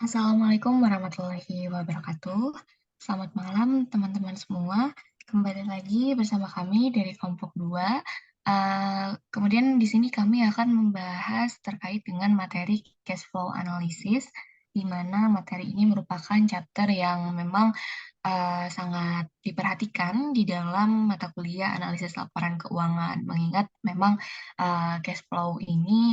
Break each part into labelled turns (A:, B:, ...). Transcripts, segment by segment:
A: Assalamualaikum warahmatullahi wabarakatuh. Selamat malam teman-teman semua. Kembali lagi bersama kami dari kelompok 2. Kemudian di sini kami akan membahas terkait dengan materi cash flow analysis, di mana materi ini merupakan chapter yang memang sangat diperhatikan di dalam mata kuliah analisis laporan keuangan. Mengingat memang cash flow ini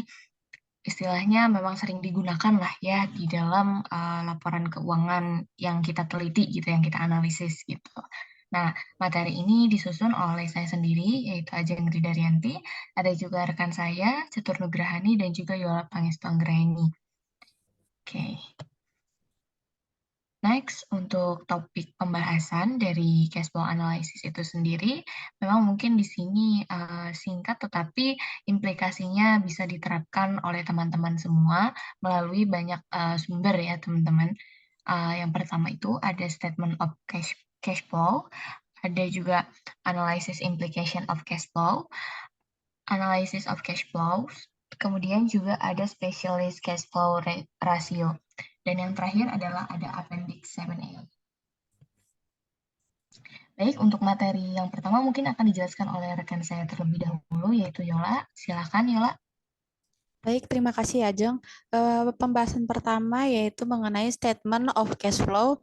A: istilahnya memang sering digunakan lah ya di dalam laporan keuangan yang kita teliti gitu, yang kita analisis gitu. Nah, materi ini disusun oleh saya sendiri, yaitu Ajeng Ridarianti, ada juga rekan saya, Catur Nugrahani, dan juga Yola Pangestu Anggraeni. Oke. Next, untuk topik pembahasan dari cash flow analysis itu sendiri, memang mungkin di sini singkat, tetapi implikasinya bisa diterapkan oleh teman-teman semua melalui banyak sumber ya teman-teman. Yang pertama itu ada statement of cash flow, ada juga analysis implication of cash flow, analysis of cash flows, kemudian juga ada specialist cash flow ratio. Dan yang terakhir adalah ada Appendix 7A. Baik, untuk materi yang pertama mungkin akan dijelaskan oleh rekan saya terlebih dahulu, yaitu Yola. Silakan, Yola.
B: Baik, terima kasih Ajeng. Pembahasan pertama yaitu mengenai statement of cash flow,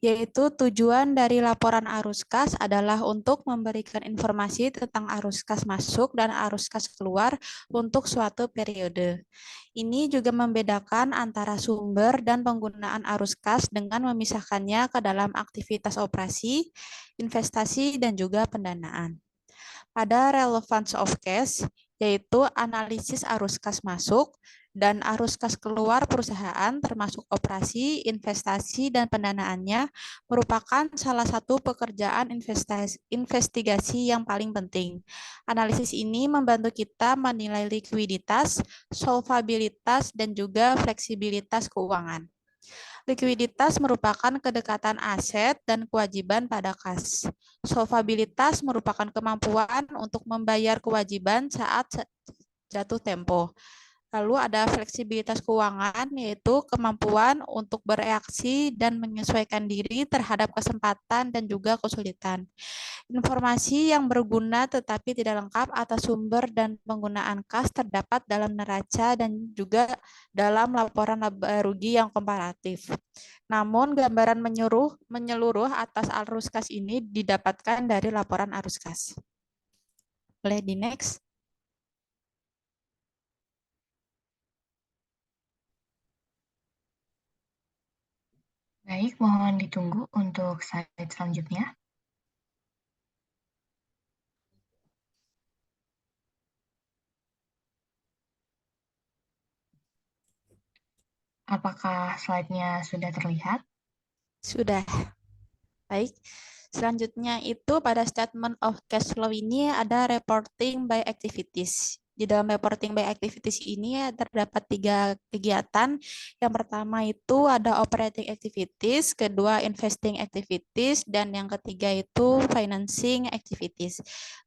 B: yaitu tujuan dari laporan arus kas adalah untuk memberikan informasi tentang arus kas masuk dan arus kas keluar untuk suatu periode. Ini juga membedakan antara sumber dan penggunaan arus kas dengan memisahkannya ke dalam aktivitas operasi, investasi, dan juga pendanaan. Pada relevance of cash, yaitu analisis arus kas masuk dan arus kas keluar perusahaan termasuk operasi, investasi, dan pendanaannya merupakan salah satu pekerjaan investigasi yang paling penting. Analisis ini membantu kita menilai likuiditas, solvabilitas, dan juga fleksibilitas keuangan. Likuiditas merupakan kedekatan aset dan kewajiban pada kas. Solvabilitas merupakan kemampuan untuk membayar kewajiban saat jatuh tempo. Lalu ada fleksibilitas keuangan, yaitu kemampuan untuk bereaksi dan menyesuaikan diri terhadap kesempatan dan juga kesulitan. Informasi yang berguna tetapi tidak lengkap atas sumber dan penggunaan kas terdapat dalam neraca dan juga dalam laporan laba rugi yang komparatif. Namun gambaran menyeluruh atas arus kas ini didapatkan dari laporan arus kas. Boleh di next.
A: Baik, mohon ditunggu untuk slide selanjutnya. Apakah slide-nya sudah terlihat?
B: Sudah. Baik. Selanjutnya itu pada statement of cash flow ini ada reporting by activities. Di dalam reporting by activities ini terdapat 3 kegiatan. Yang pertama itu ada operating activities, kedua investing activities, dan yang ketiga itu financing activities.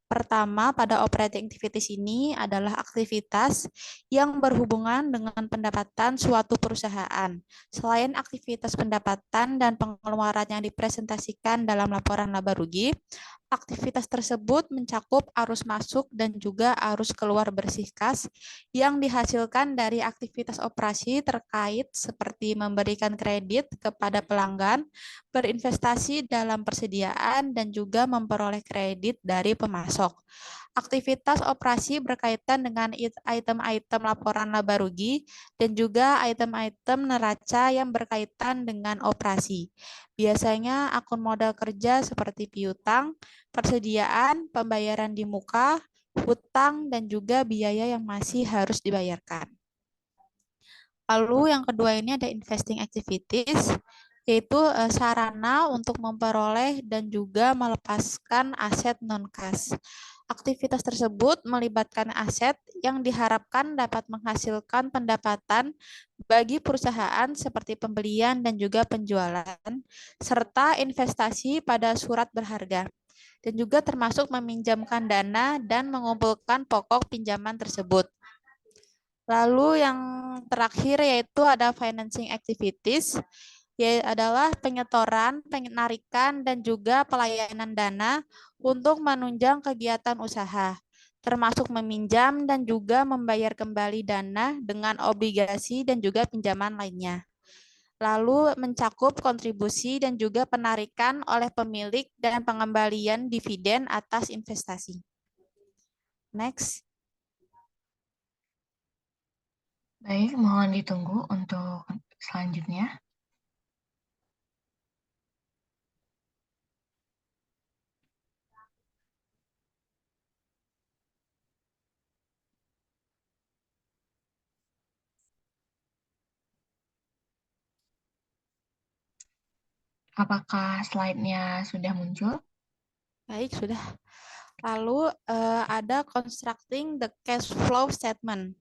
B: Pertama, pada operating activities ini adalah aktivitas yang berhubungan dengan pendapatan suatu perusahaan. Selain aktivitas pendapatan dan pengeluaran yang dipresentasikan dalam laporan laba rugi, aktivitas tersebut mencakup arus masuk dan juga arus keluar bersih kas yang dihasilkan dari aktivitas operasi terkait seperti memberikan kredit kepada pelanggan, berinvestasi dalam persediaan, dan juga memperoleh kredit dari pemasok. Aktivitas operasi berkaitan dengan item-item laporan laba rugi dan juga item-item neraca yang berkaitan dengan operasi. Biasanya akun modal kerja seperti piutang, persediaan, pembayaran di muka, hutang, dan juga biaya yang masih harus dibayarkan. Lalu yang kedua ini ada investing activities, yaitu sarana untuk memperoleh dan juga melepaskan aset non-kas. Aktivitas tersebut melibatkan aset yang diharapkan dapat menghasilkan pendapatan bagi perusahaan seperti pembelian dan juga penjualan, serta investasi pada surat berharga, dan juga termasuk meminjamkan dana dan mengumpulkan pokok pinjaman tersebut. Lalu yang terakhir yaitu ada financing activities, yaitu adalah penyetoran, penarikan, dan juga pelayanan dana untuk menunjang kegiatan usaha, termasuk meminjam dan juga membayar kembali dana dengan obligasi dan juga pinjaman lainnya. Lalu mencakup kontribusi dan juga penarikan oleh pemilik dan pengembalian dividen atas investasi. Next.
A: Baik, mohon ditunggu untuk selanjutnya. Apakah slide-nya sudah muncul?
B: Baik, sudah. Lalu ada constructing the cash flow statement.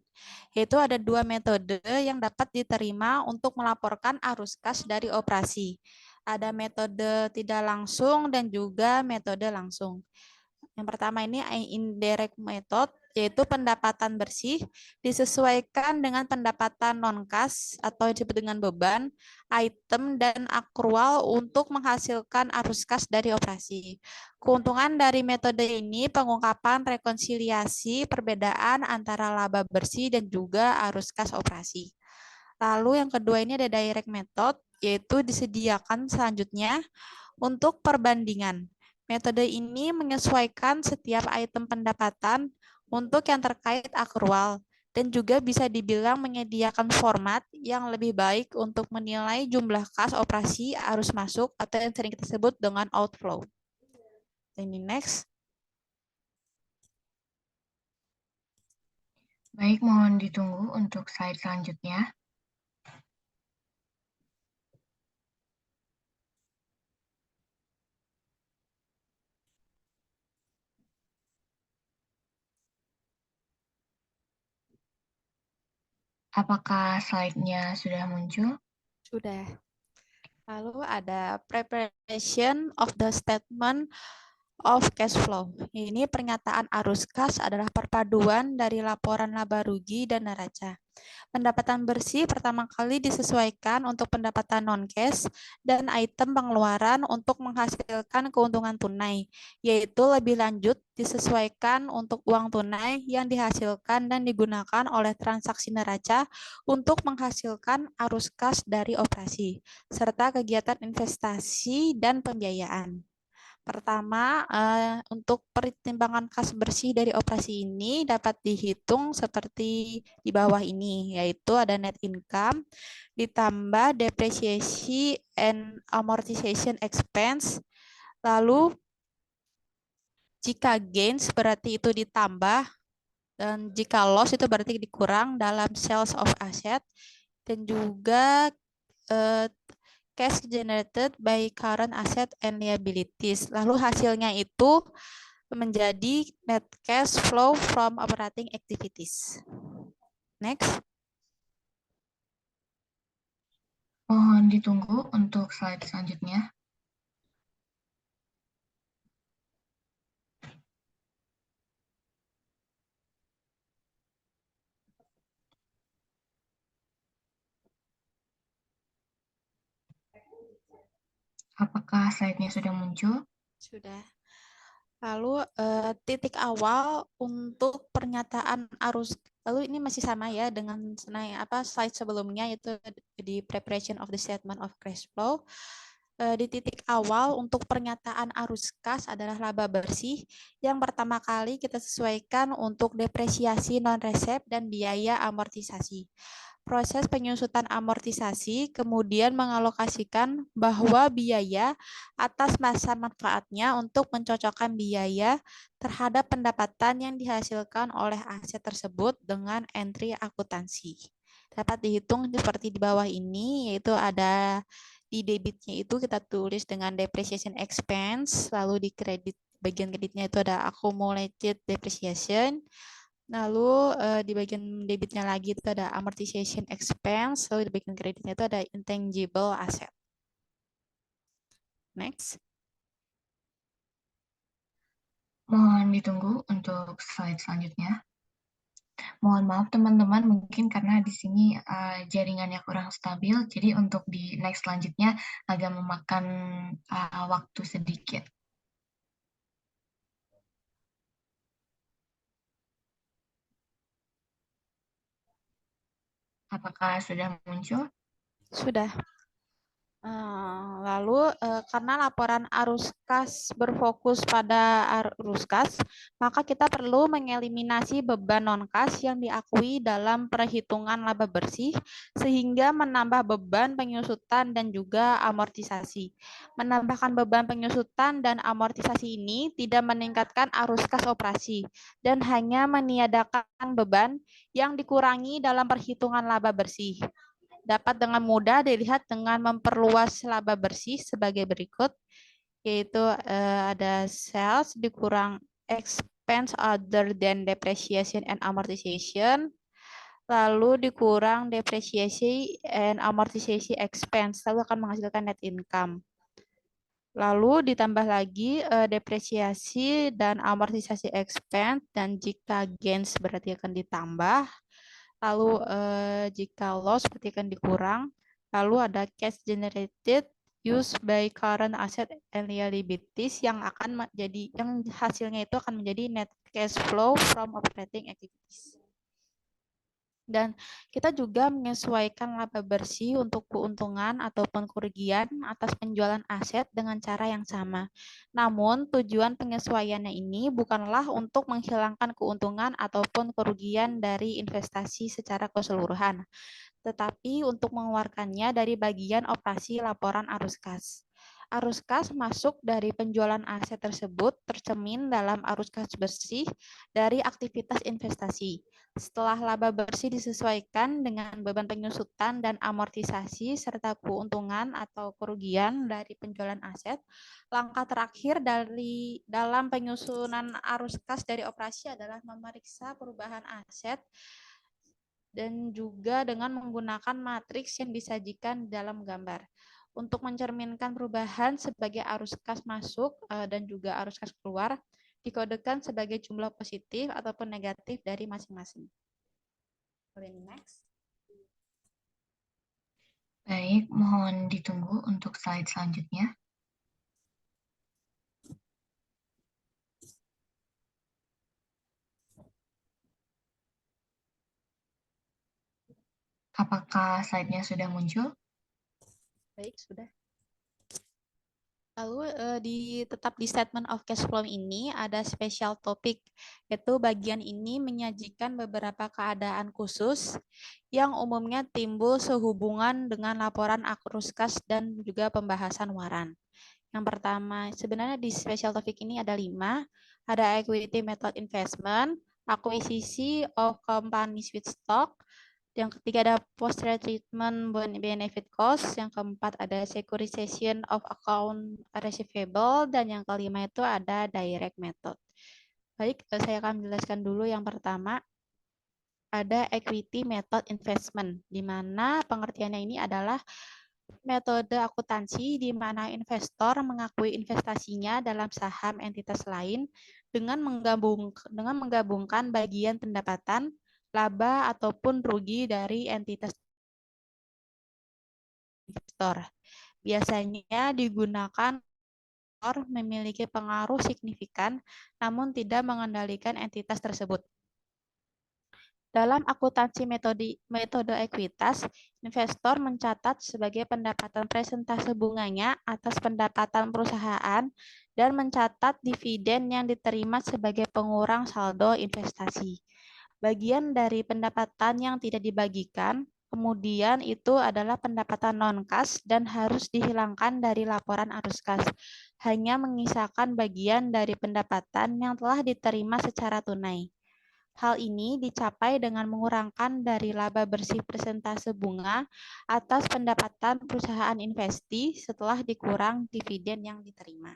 B: Yaitu ada dua metode yang dapat diterima untuk melaporkan arus kas dari operasi. Ada metode tidak langsung dan juga metode langsung. Yang pertama ini indirect method, yaitu pendapatan bersih disesuaikan dengan pendapatan non-kas atau disebut dengan beban, item, dan akrual untuk menghasilkan arus kas dari operasi. Keuntungan dari metode ini pengungkapan rekonsiliasi perbedaan antara laba bersih dan juga arus kas operasi. Lalu yang kedua ini ada direct method, yaitu disediakan selanjutnya untuk perbandingan. Metode ini menyesuaikan setiap item pendapatan untuk yang terkait akrual dan juga bisa dibilang menyediakan format yang lebih baik untuk menilai jumlah kas operasi arus masuk atau yang sering kita sebut dengan outflow. Ini next.
A: Baik, mohon ditunggu untuk slide selanjutnya. Apakah slide-nya sudah muncul?
B: Sudah. Lalu ada preparation of the statement of cash flow. Ini pernyataan arus kas adalah perpaduan dari laporan laba rugi dan neraca. Pendapatan bersih pertama kali disesuaikan untuk pendapatan non-cash dan item pengeluaran untuk menghasilkan keuntungan tunai, yaitu lebih lanjut disesuaikan untuk uang tunai yang dihasilkan dan digunakan oleh transaksi neraca untuk menghasilkan arus kas dari operasi, serta kegiatan investasi dan pembiayaan. Pertama, untuk pertimbangan kas bersih dari operasi ini dapat dihitung seperti di bawah ini, yaitu ada net income ditambah depreciation and amortization expense. Lalu jika gains berarti itu ditambah dan jika loss itu berarti dikurang dalam sales of asset dan juga cash generated by current asset and liabilities. Lalu hasilnya itu menjadi net cash flow from operating activities. Next.
A: Mohon ditunggu untuk slide selanjutnya. Apakah slide-nya sudah muncul?
B: Sudah. Lalu titik awal untuk pernyataan arus. Lalu ini masih sama ya dengan slide sebelumnya, yaitu di preparation of the statement of cash flow. Di titik awal untuk pernyataan arus kas adalah laba bersih yang pertama kali kita sesuaikan untuk depresiasi non-resep dan biaya amortisasi. Proses penyusutan amortisasi kemudian mengalokasikan bahwa biaya atas masa manfaatnya untuk mencocokkan biaya terhadap pendapatan yang dihasilkan oleh aset tersebut dengan entry akuntansi. Dapat dihitung seperti di bawah ini, yaitu ada di debitnya itu kita tulis dengan depreciation expense, lalu di kredit bagian kreditnya itu ada accumulated depreciation, lalu di bagian debitnya lagi itu ada amortization expense, lalu di bagian kreditnya itu ada intangible asset. Next.
A: Mohon ditunggu untuk slide selanjutnya. Mohon maaf teman-teman, mungkin karena di sini jaringannya kurang stabil, jadi untuk di next selanjutnya agak memakan waktu sedikit. Apakah sudah muncul?
B: Sudah. Lalu karena laporan arus kas berfokus pada arus kas, maka kita perlu mengeliminasi beban non-kas yang diakui dalam perhitungan laba bersih sehingga menambah beban penyusutan dan juga amortisasi. Menambahkan beban penyusutan dan amortisasi ini tidak meningkatkan arus kas operasi dan hanya meniadakan beban yang dikurangi dalam perhitungan laba bersih. Dapat dengan mudah dilihat dengan memperluas laba bersih sebagai berikut, yaitu ada sales dikurang expense other than depreciation and amortization, lalu dikurang depreciation and amortization expense, lalu akan menghasilkan net income. Lalu ditambah lagi depresiasi dan amortisasi expense, dan jika gains berarti akan ditambah. Lalu jika loss berarti akan dikurang. Lalu ada cash generated used by current asset and liabilities yang akan menjadi, yang hasilnya itu akan menjadi net cash flow from operating activities. Dan kita juga menyesuaikan laba bersih untuk keuntungan ataupun kerugian atas penjualan aset dengan cara yang sama. Namun, tujuan penyesuaiannya ini bukanlah untuk menghilangkan keuntungan ataupun kerugian dari investasi secara keseluruhan, tetapi untuk mengeluarkannya dari bagian operasi laporan arus kas. Arus kas masuk dari penjualan aset tersebut tercermin dalam arus kas bersih dari aktivitas investasi. Setelah laba bersih disesuaikan dengan beban penyusutan dan amortisasi serta keuntungan atau kerugian dari penjualan aset, langkah terakhir dalam penyusunan arus kas dari operasi adalah memeriksa perubahan aset dan juga dengan menggunakan matriks yang disajikan dalam gambar untuk mencerminkan perubahan sebagai arus kas masuk dan juga arus kas keluar dikodekan sebagai jumlah positif ataupun negatif dari masing-masing. Next.
A: Baik, mohon ditunggu untuk slide selanjutnya. Apakah slide-nya sudah muncul?
B: Baik, sudah. Lalu tetap di statement of cash flow ini ada special topic, yaitu bagian ini menyajikan beberapa keadaan khusus yang umumnya timbul sehubungan dengan laporan arus kas dan juga pembahasan waran. Yang pertama, sebenarnya di special topic ini ada 5, ada equity method investment, akuisisi of companies with stock, yang ketiga ada post-trade treatment benefit cost. Yang keempat ada securitization of account receivable. Dan yang kelima itu ada direct method. Baik, saya akan menjelaskan dulu yang pertama. Ada equity method investment, di mana pengertiannya ini adalah metode akuntansi di mana investor mengakui investasinya dalam saham entitas lain dengan menggabungkan bagian pendapatan, laba ataupun rugi dari entitas investor. Biasanya digunakan memiliki pengaruh signifikan namun tidak mengendalikan entitas tersebut. Dalam akuntansi metode ekuitas, investor mencatat sebagai pendapatan persentase bunganya atas pendapatan perusahaan dan mencatat dividen yang diterima sebagai pengurang saldo investasi. Bagian dari pendapatan yang tidak dibagikan, kemudian itu adalah pendapatan non-kas dan harus dihilangkan dari laporan arus kas. Hanya mengisahkan bagian dari pendapatan yang telah diterima secara tunai. Hal ini dicapai dengan mengurangkan dari laba bersih persentase bunga atas pendapatan perusahaan investi setelah dikurang dividen yang diterima.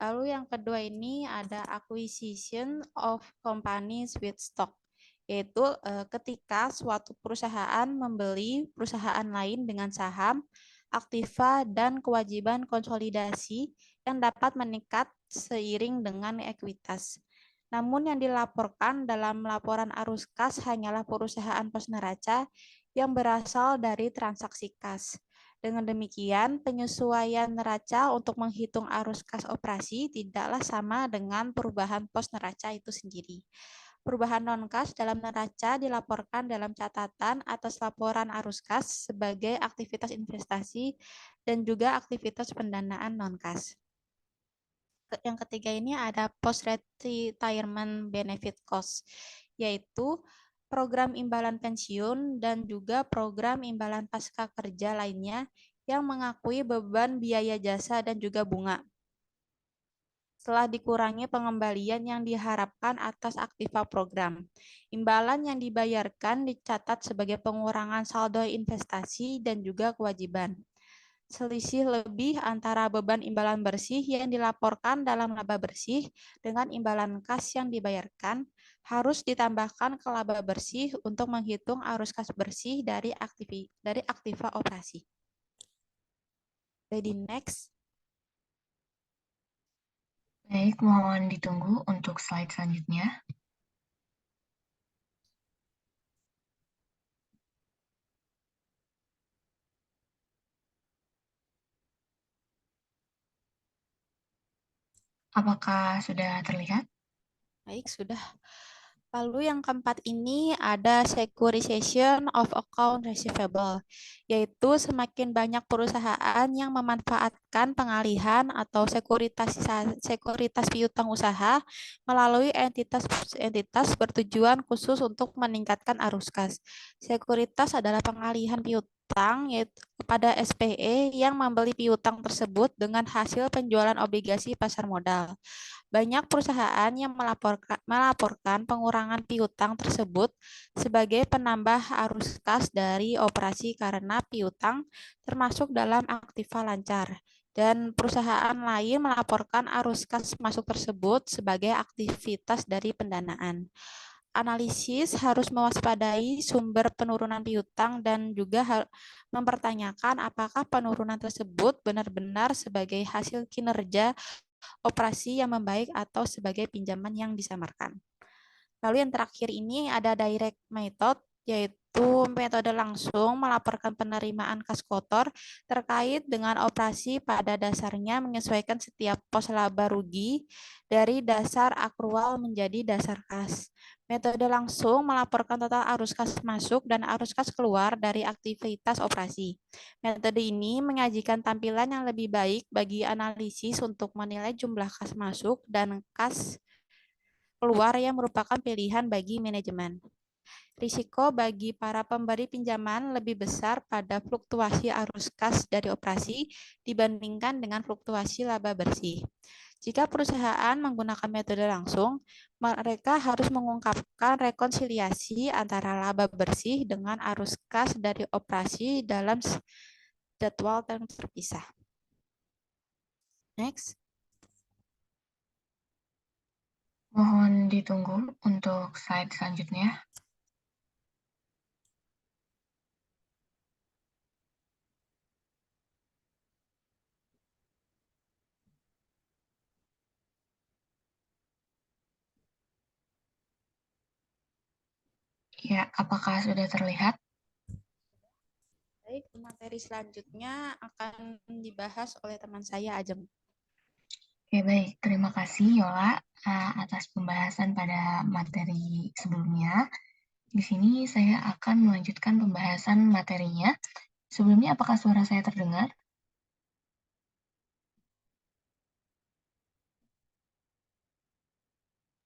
B: Lalu yang kedua ini ada acquisition of companies with stock, yaitu ketika suatu perusahaan membeli perusahaan lain dengan saham, aktiva, dan kewajiban konsolidasi yang dapat meningkat seiring dengan ekuitas. Namun yang dilaporkan dalam laporan arus kas hanyalah perusahaan pos neraca yang berasal dari transaksi kas. Dengan demikian, penyesuaian neraca untuk menghitung arus kas operasi tidaklah sama dengan perubahan pos neraca itu sendiri. Perubahan non-kas dalam neraca dilaporkan dalam catatan atas laporan arus kas sebagai aktivitas investasi dan juga aktivitas pendanaan non-kas. Yang ketiga ini ada post-retirement benefit cost, yaitu program imbalan pensiun dan juga program imbalan pasca kerja lainnya yang mengakui beban biaya jasa dan juga bunga. Setelah dikurangi pengembalian yang diharapkan atas aktiva program. Imbalan yang dibayarkan dicatat sebagai pengurangan saldo investasi dan juga kewajiban. Selisih lebih antara beban imbalan bersih yang dilaporkan dalam laba bersih dengan imbalan kas yang dibayarkan harus ditambahkan ke laba bersih untuk menghitung arus kas bersih dari aktiva operasi. Ready, next.
A: Baik, mohon ditunggu untuk slide selanjutnya. Apakah sudah terlihat?
B: Baik, sudah. Lalu yang keempat ini ada securitization of account receivable, yaitu semakin banyak perusahaan yang memanfaatkan pengalihan atau sekuritas piutang usaha melalui entitas bertujuan khusus untuk meningkatkan arus kas. Sekuritas adalah pengalihan piutang yaitu kepada SPE yang membeli piutang tersebut dengan hasil penjualan obligasi pasar modal. Banyak perusahaan yang melaporkan pengurangan piutang tersebut sebagai penambah arus kas dari operasi karena piutang termasuk dalam aktiva lancar. Dan perusahaan lain melaporkan arus kas masuk tersebut sebagai aktivitas dari pendanaan. Analisis harus mewaspadai sumber penurunan piutang dan juga mempertanyakan apakah penurunan tersebut benar-benar sebagai hasil kinerja operasi yang membaik atau sebagai pinjaman yang disamarkan. Lalu yang terakhir ini ada direct method, yaitu metode langsung melaporkan penerimaan kas kotor terkait dengan operasi pada dasarnya menyesuaikan setiap pos laba rugi dari dasar akrual menjadi dasar kas. Metode langsung melaporkan total arus kas masuk dan arus kas keluar dari aktivitas operasi. Metode ini menyajikan tampilan yang lebih baik bagi analisis untuk menilai jumlah kas masuk dan kas keluar yang merupakan pilihan bagi manajemen. Risiko bagi para pemberi pinjaman lebih besar pada fluktuasi arus kas dari operasi dibandingkan dengan fluktuasi laba bersih. Jika perusahaan menggunakan metode langsung, mereka harus mengungkapkan rekonsiliasi antara laba bersih dengan arus kas dari operasi dalam jadwal yang terpisah. Next.
A: Mohon ditunggu untuk slide selanjutnya. Ya, apakah sudah terlihat?
B: Baik, materi selanjutnya akan dibahas oleh teman saya, Ajeng.
A: Oke, baik. Terima kasih, Yola, atas pembahasan pada materi sebelumnya. Di sini saya akan melanjutkan pembahasan materinya. Sebelumnya, apakah suara saya terdengar?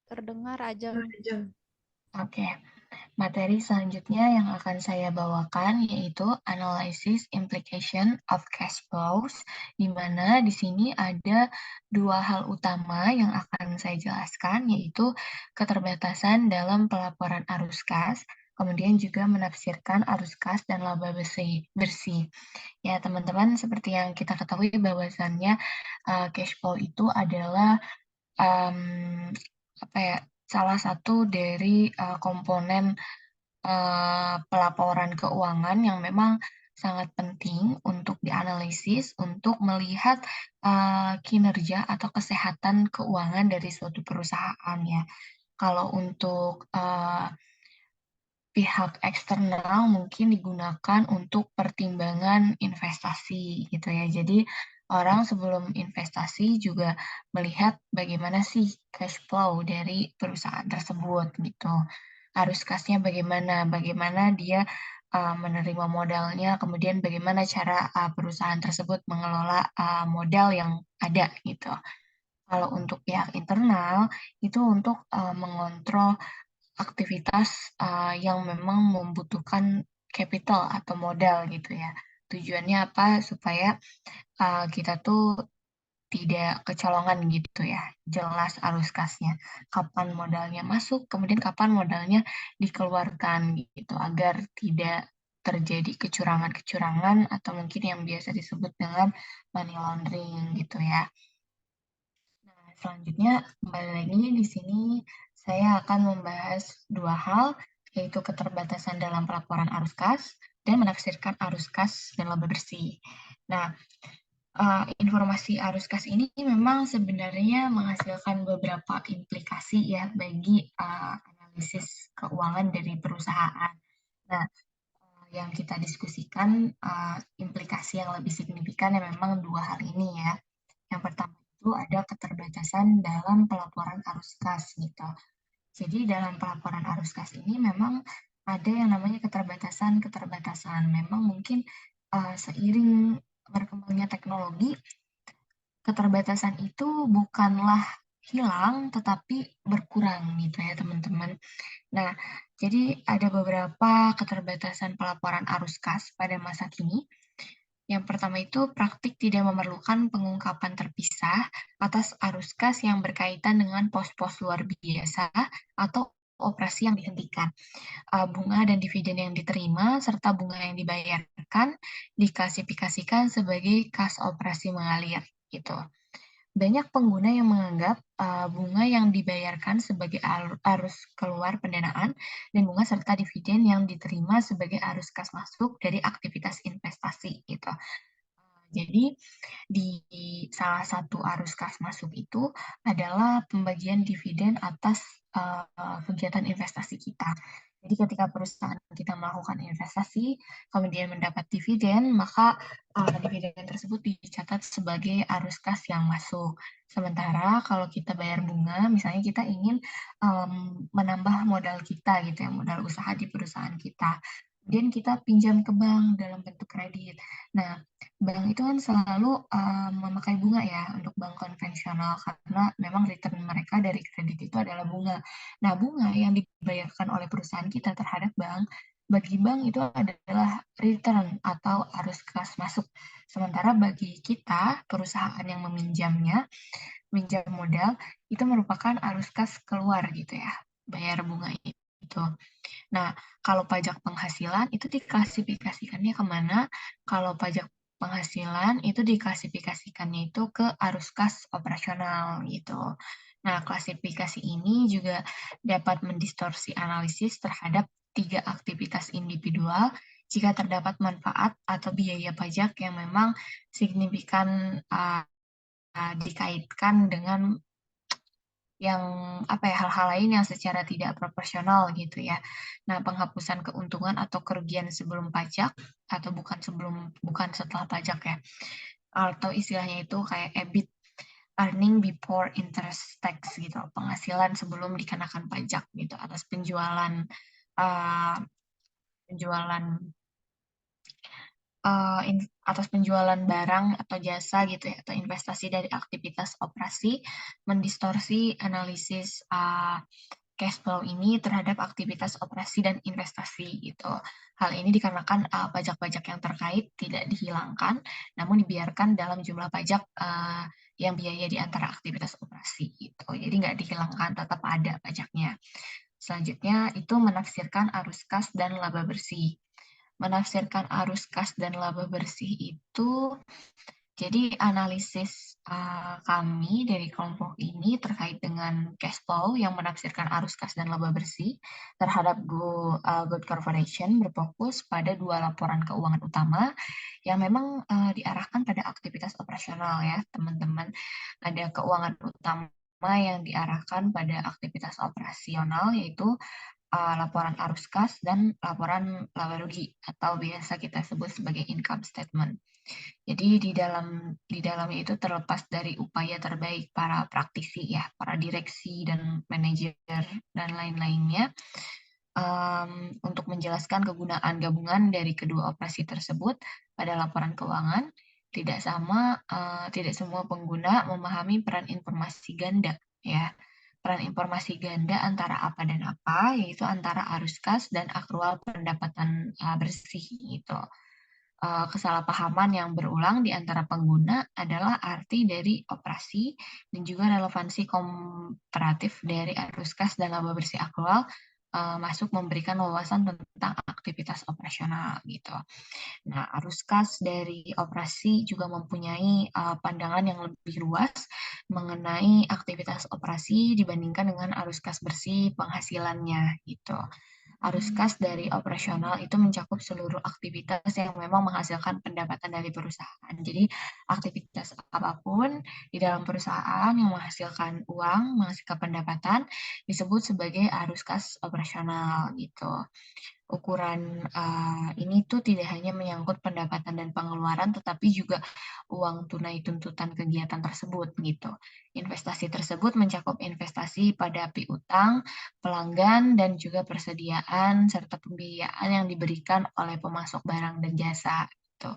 B: Terdengar, Ajeng.
A: Oke. Materi selanjutnya yang akan saya bawakan yaitu Analysis Implication of Cash Flows, di mana di sini ada dua hal utama yang akan saya jelaskan, yaitu keterbatasan dalam pelaporan arus kas, kemudian juga menafsirkan arus kas dan laba bersih. Ya, teman-teman, seperti yang kita ketahui bahwasannya cash flow itu adalah salah satu dari komponen pelaporan keuangan yang memang sangat penting untuk dianalisis untuk melihat kinerja atau kesehatan keuangan dari suatu perusahaan ya. Kalau untuk pihak eksternal mungkin digunakan untuk pertimbangan investasi gitu ya. Jadi orang sebelum investasi juga melihat bagaimana sih cash flow dari perusahaan tersebut gitu. Arus kasnya bagaimana, bagaimana dia menerima modalnya, kemudian bagaimana cara perusahaan tersebut mengelola modal yang ada gitu. Kalau untuk pihak internal itu untuk mengontrol aktivitas, yang memang membutuhkan capital atau modal gitu ya. Tujuannya apa? Supaya, kita tuh tidak kecolongan gitu ya, jelas arus kasnya, kapan modalnya masuk, kemudian kapan modalnya dikeluarkan gitu, agar tidak terjadi kecurangan-kecurangan atau mungkin yang biasa disebut dengan money laundering gitu ya. Nah, selanjutnya kembali lagi di sini saya akan membahas 2 hal, yaitu keterbatasan dalam pelaporan arus kas dan menafsirkan arus kas dan laba bersih. Nah, informasi arus kas ini memang sebenarnya menghasilkan beberapa implikasi ya bagi, analisis keuangan dari perusahaan. Nah, yang kita diskusikan, implikasi yang lebih signifikan ya memang 2 hal ini ya. Yang pertama itu ada keterbatasan dalam pelaporan arus kas gitu. Jadi dalam pelaporan arus kas ini memang ada yang namanya keterbatasan-keterbatasan. Memang mungkin seiring berkembangnya teknologi, keterbatasan itu bukanlah hilang, tetapi berkurang gitu ya teman-teman. Nah, jadi ada beberapa keterbatasan pelaporan arus kas pada masa kini. Yang pertama itu praktik tidak memerlukan pengungkapan terpisah atas arus kas yang berkaitan dengan pos-pos luar biasa atau operasi yang dihentikan. Bunga dan dividen yang diterima serta bunga yang dibayarkan diklasifikasikan sebagai kas operasi mengalir gitu. Banyak pengguna yang menganggap bunga yang dibayarkan sebagai arus keluar pendanaan dan bunga serta dividen yang diterima sebagai arus kas masuk dari aktivitas investasi gitu. Jadi di salah satu arus kas masuk itu adalah pembagian dividen atas kegiatan investasi kita. Jadi ketika perusahaan kita melakukan investasi, kemudian mendapat dividen, maka dividen tersebut dicatat sebagai arus kas yang masuk. Sementara kalau kita bayar bunga, misalnya kita ingin menambah modal kita gitu ya, modal usaha di perusahaan kita. Kemudian kita pinjam ke bank dalam bentuk kredit. Nah, bank itu kan selalu memakai bunga ya untuk bank konvensional karena memang return mereka dari kredit itu adalah bunga. Nah, bunga yang dibayarkan oleh perusahaan kita terhadap bank, bagi bank itu adalah return atau arus kas masuk. Sementara bagi kita, perusahaan yang meminjamnya, minjam modal, itu merupakan arus kas keluar gitu ya, bayar bunga itu. Nah, kalau pajak penghasilan itu diklasifikasikannya kemana? Kalau pajak penghasilan itu diklasifikasikannya itu ke arus kas operasional gitu. Nah, klasifikasi ini juga dapat mendistorsi analisis terhadap 3 aktivitas individual jika terdapat manfaat atau biaya pajak yang memang signifikan dikaitkan dengan yang apa ya, hal-hal lain yang secara tidak proporsional gitu ya. Nah, penghapusan keuntungan atau kerugian sebelum pajak atau bukan setelah pajak ya, atau istilahnya itu kayak EBIT, earning before interest tax gitu, penghasilan sebelum dikenakan pajak gitu atas penjualan, eee, penjualan atas penjualan barang atau jasa gitu ya, atau investasi dari aktivitas operasi, mendistorsi analisis, cash flow ini terhadap aktivitas operasi dan investasi gitu. Hal ini dikarenakan, pajak-pajak yang terkait tidak dihilangkan, namun dibiarkan dalam jumlah pajak, yang biaya di antara aktivitas operasi gitu. Jadi nggak dihilangkan, tetap ada pajaknya. Selanjutnya itu menafsirkan arus kas dan laba bersih. Menafsirkan arus kas dan laba bersih itu jadi analisis kami dari kelompok ini terkait dengan cash flow yang menafsirkan arus kas dan laba bersih terhadap Good Corporation berfokus pada dua laporan keuangan utama yang memang diarahkan pada aktivitas operasional ya teman-teman. Ada keuangan utama yang diarahkan pada aktivitas operasional yaitu laporan arus kas dan laporan laba rugi atau biasa kita sebut sebagai income statement. Jadi di dalamnya itu terlepas dari upaya terbaik para praktisi ya, para direksi dan manajer dan lain-lainnya untuk menjelaskan kegunaan gabungan dari kedua operasi tersebut pada laporan keuangan. Tidak semua pengguna memahami peran informasi ganda ya. Peran informasi ganda antara apa dan apa, yaitu antara arus kas dan akrual pendapatan bersih gitu. Kesalahpahaman yang berulang di antara pengguna adalah arti dari operasi dan juga relevansi komparatif dari arus kas dan laba bersih akrual masuk memberikan wawasan tentang aktivitas operasional gitu. Nah, arus kas dari operasi juga mempunyai pandangan yang lebih luas mengenai aktivitas operasi dibandingkan dengan arus kas bersih penghasilannya gitu. Arus kas dari operasional itu mencakup seluruh aktivitas yang memang menghasilkan pendapatan dari perusahaan. Jadi aktivitas apapun di dalam perusahaan yang menghasilkan uang, menghasilkan pendapatan disebut sebagai arus kas operasional gitu. Ukuran ini tuh tidak hanya menyangkut pendapatan dan pengeluaran, tetapi juga uang tunai tuntutan kegiatan tersebut gitu. Investasi tersebut mencakup investasi pada piutang, pelanggan, dan juga persediaan serta pembiayaan yang diberikan oleh pemasok barang dan jasa gitu.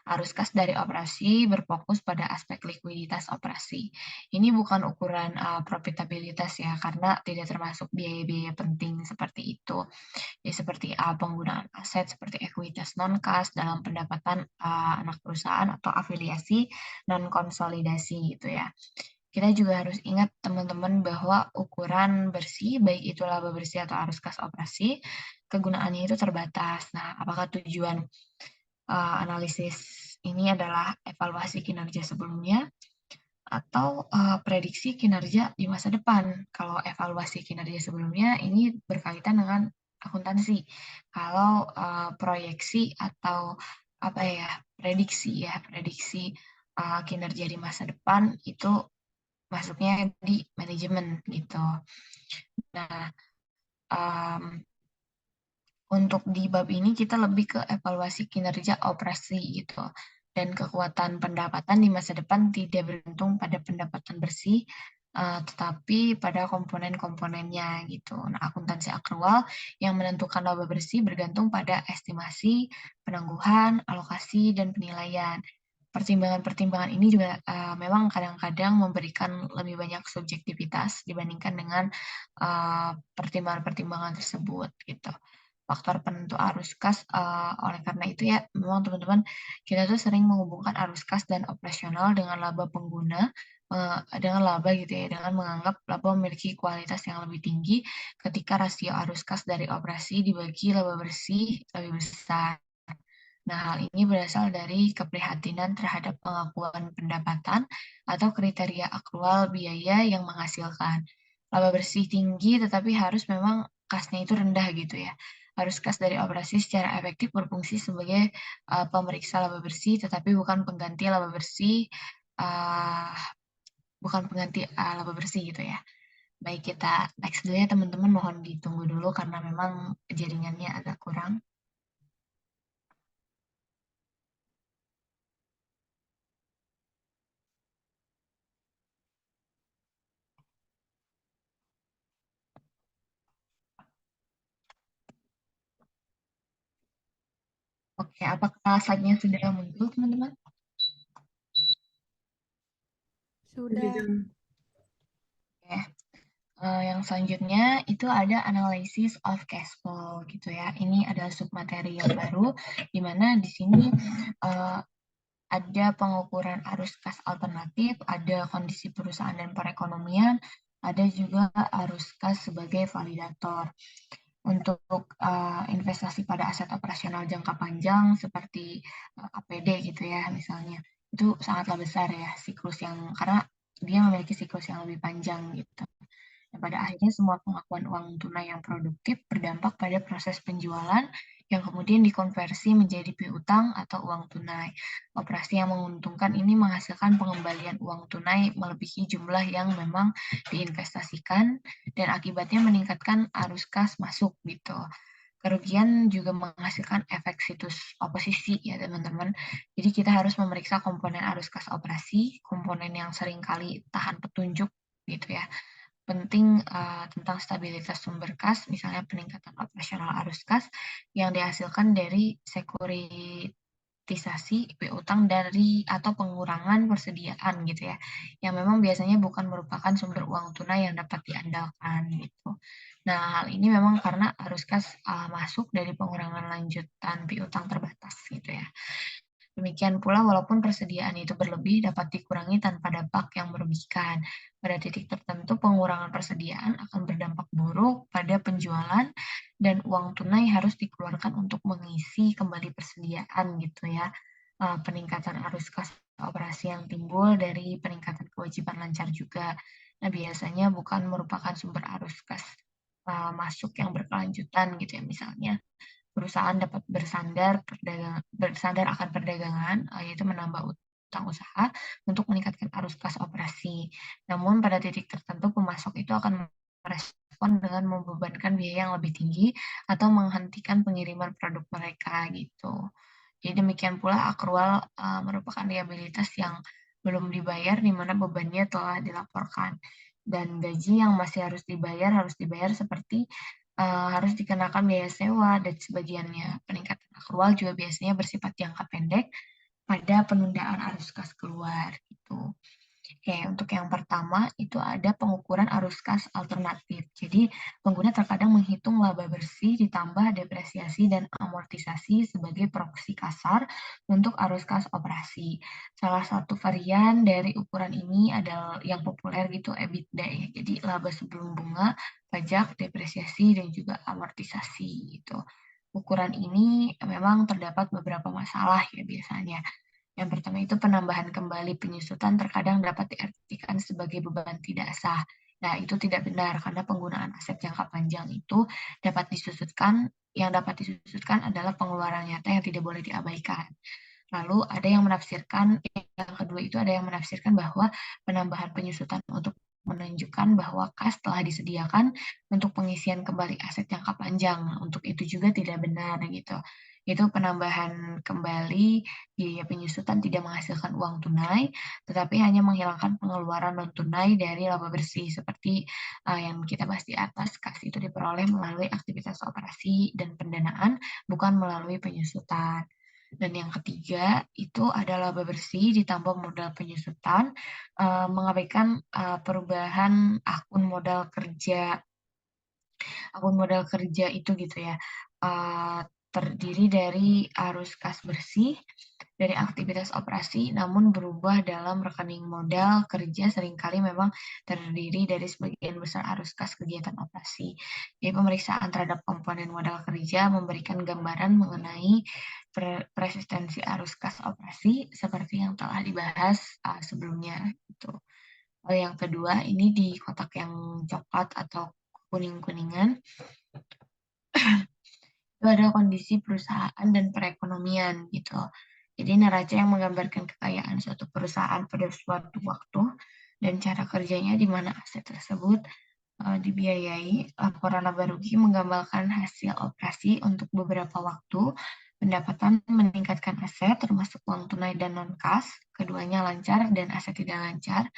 A: Arus kas dari operasi berfokus pada aspek likuiditas operasi. Ini bukan ukuran profitabilitas ya, karena tidak termasuk biaya-biaya penting seperti itu. Ya, seperti penggunaan aset seperti ekuitas non-kas dalam pendapatan anak perusahaan atau afiliasi non konsolidasi gitu ya. Kita juga harus ingat teman-teman bahwa ukuran bersih, baik itu laba bersih atau arus kas operasi, kegunaannya itu terbatas. Nah, apakah tujuan analisis ini adalah evaluasi kinerja sebelumnya atau prediksi kinerja di masa depan? Kalau evaluasi kinerja sebelumnya ini berkaitan dengan akuntansi. Kalau proyeksi atau apa ya, prediksi kinerja di masa depan itu masuknya di manajemen gitu. Nah, um, untuk di bab ini kita lebih ke evaluasi kinerja operasi gitu. Dan kekuatan pendapatan di masa depan tidak bergantung pada pendapatan bersih, tetapi pada komponen-komponennya gitu. Nah, akuntansi akrual yang menentukan laba bersih bergantung pada estimasi, penangguhan, alokasi, dan penilaian. Pertimbangan-pertimbangan ini juga memang kadang-kadang memberikan lebih banyak subjektivitas dibandingkan dengan pertimbangan-pertimbangan tersebut gitu. Faktor penentu arus kas, oleh karena itu ya memang teman-teman kita tuh sering menghubungkan arus kas dan operasional dengan laba pengguna, dengan laba gitu ya, dengan menganggap laba memiliki kualitas yang lebih tinggi ketika rasio arus kas dari operasi dibagi laba bersih lebih besar. Nah, hal ini berasal dari keprihatinan terhadap pengakuan pendapatan atau kriteria akrual biaya yang menghasilkan. Laba bersih tinggi tetapi harus memang kasnya itu rendah gitu ya. Harus kas dari operasi secara efektif berfungsi sebagai pemeriksa laba bersih tetapi bukan pengganti laba bersih, uh, laba bersih gitu ya. Baik, kita next dulu ya teman-teman, mohon ditunggu dulu karena memang jaringannya agak kurang. Oke, apakah slide-nya sudah muncul teman-teman?
B: Sudah.
A: Oke. Yang selanjutnya itu ada analysis of cash flow gitu ya. Ini adalah submateri yang baru, di mana di sini ada pengukuran arus kas alternatif, ada kondisi perusahaan dan perekonomian, ada juga arus kas sebagai validator. Untuk investasi pada aset operasional jangka panjang seperti APD gitu ya misalnya. itu sangatlah besar ya siklus yang karena dia memiliki siklus yang lebih panjang gitu. Dan pada akhirnya semua pengakuan uang tunai yang produktif berdampak pada proses penjualan yang kemudian dikonversi menjadi piutang atau uang tunai. Operasi yang menguntungkan ini menghasilkan pengembalian uang tunai melebihi jumlah yang memang diinvestasikan dan akibatnya meningkatkan arus kas masuk gitu. Kerugian juga menghasilkan efek situs oposisi ya teman-teman. Jadi kita harus memeriksa komponen arus kas operasi, komponen yang seringkali tahan petunjuk gitu ya. Penting tentang stabilitas sumber kas, misalnya peningkatan operasional arus kas yang dihasilkan dari sekuritisasi piutang dari atau pengurangan persediaan gitu ya, yang memang biasanya bukan merupakan sumber uang tunai yang dapat diandalkan gitu. Nah, hal ini memang karena arus kas masuk dari pengurangan lanjutan piutang terbatas gitu ya. Demikian pula walaupun persediaan itu berlebih dapat dikurangi tanpa dampak yang merugikan. Pada titik tertentu pengurangan persediaan akan berdampak buruk pada penjualan dan uang tunai harus dikeluarkan untuk mengisi kembali persediaan gitu ya. Peningkatan arus kas operasi yang timbul dari peningkatan kewajiban lancar juga. Nah, biasanya bukan merupakan sumber arus kas masuk yang berkelanjutan gitu ya. Misalnya perusahaan dapat bersandar akan perdagangan, yaitu menambah utang usaha untuk meningkatkan arus kas operasi. Namun pada titik tertentu pemasok itu akan merespon dengan membebankan biaya yang lebih tinggi atau menghentikan pengiriman produk mereka gitu. Jadi demikian pula akrual merupakan liabilitas yang belum dibayar di mana bebannya telah dilaporkan dan gaji yang masih harus dibayar seperti harus dikenakan biaya sewa dan sebagiannya. Peningkatan akrual juga biasanya bersifat jangka pendek pada penundaan arus kas keluar gitu. Oke, untuk yang pertama itu ada pengukuran arus kas alternatif. Jadi, pengguna terkadang menghitung laba bersih ditambah depresiasi dan amortisasi sebagai proksi kasar untuk arus kas operasi. Salah satu varian dari ukuran ini adalah yang populer gitu EBITDA ya. Jadi, laba sebelum bunga, pajak, depresiasi, dan juga amortisasi gitu. Ukuran ini memang terdapat beberapa masalah ya biasanya. Yang pertama itu penambahan kembali penyusutan terkadang dapat diartikan sebagai beban tidak sah. Nah, itu tidak benar karena penggunaan aset jangka panjang itu yang dapat disusutkan adalah pengeluaran nyata yang tidak boleh diabaikan. Lalu ada yang menafsirkan, yang kedua itu ada yang menafsirkan bahwa penambahan penyusutan untuk menunjukkan bahwa kas telah disediakan untuk pengisian kembali aset jangka panjang. Untuk itu juga tidak benar gitu. Itu penambahan kembali biaya penyusutan tidak menghasilkan uang tunai, tetapi hanya menghilangkan pengeluaran non tunai dari laba bersih seperti yang kita bahas di atas. Kas itu diperoleh melalui aktivitas operasi dan pendanaan, bukan melalui penyusutan. Dan yang ketiga itu adalah laba bersih ditambah modal penyusutan, mengabaikan perubahan akun modal kerja itu gitu ya, terdiri dari arus kas bersih dari aktivitas operasi, namun berubah dalam rekening modal kerja seringkali memang terdiri dari sebagian besar arus kas kegiatan operasi. Jadi pemeriksaan terhadap komponen modal kerja memberikan gambaran mengenai persistensi arus kas operasi seperti yang telah dibahas sebelumnya. Gitu. Lalu yang kedua, ini di kotak yang coklat atau kuning-kuningan, itu ada kondisi perusahaan dan perekonomian gitu. Jadi neraca yang menggambarkan kekayaan suatu perusahaan pada suatu waktu dan cara kerjanya di mana aset tersebut dibiayai. Laporan laba rugi menggambarkan hasil operasi untuk beberapa waktu. Pendapatan meningkatkan aset termasuk uang tunai dan non-kas. Keduanya lancar dan aset tidak lancar.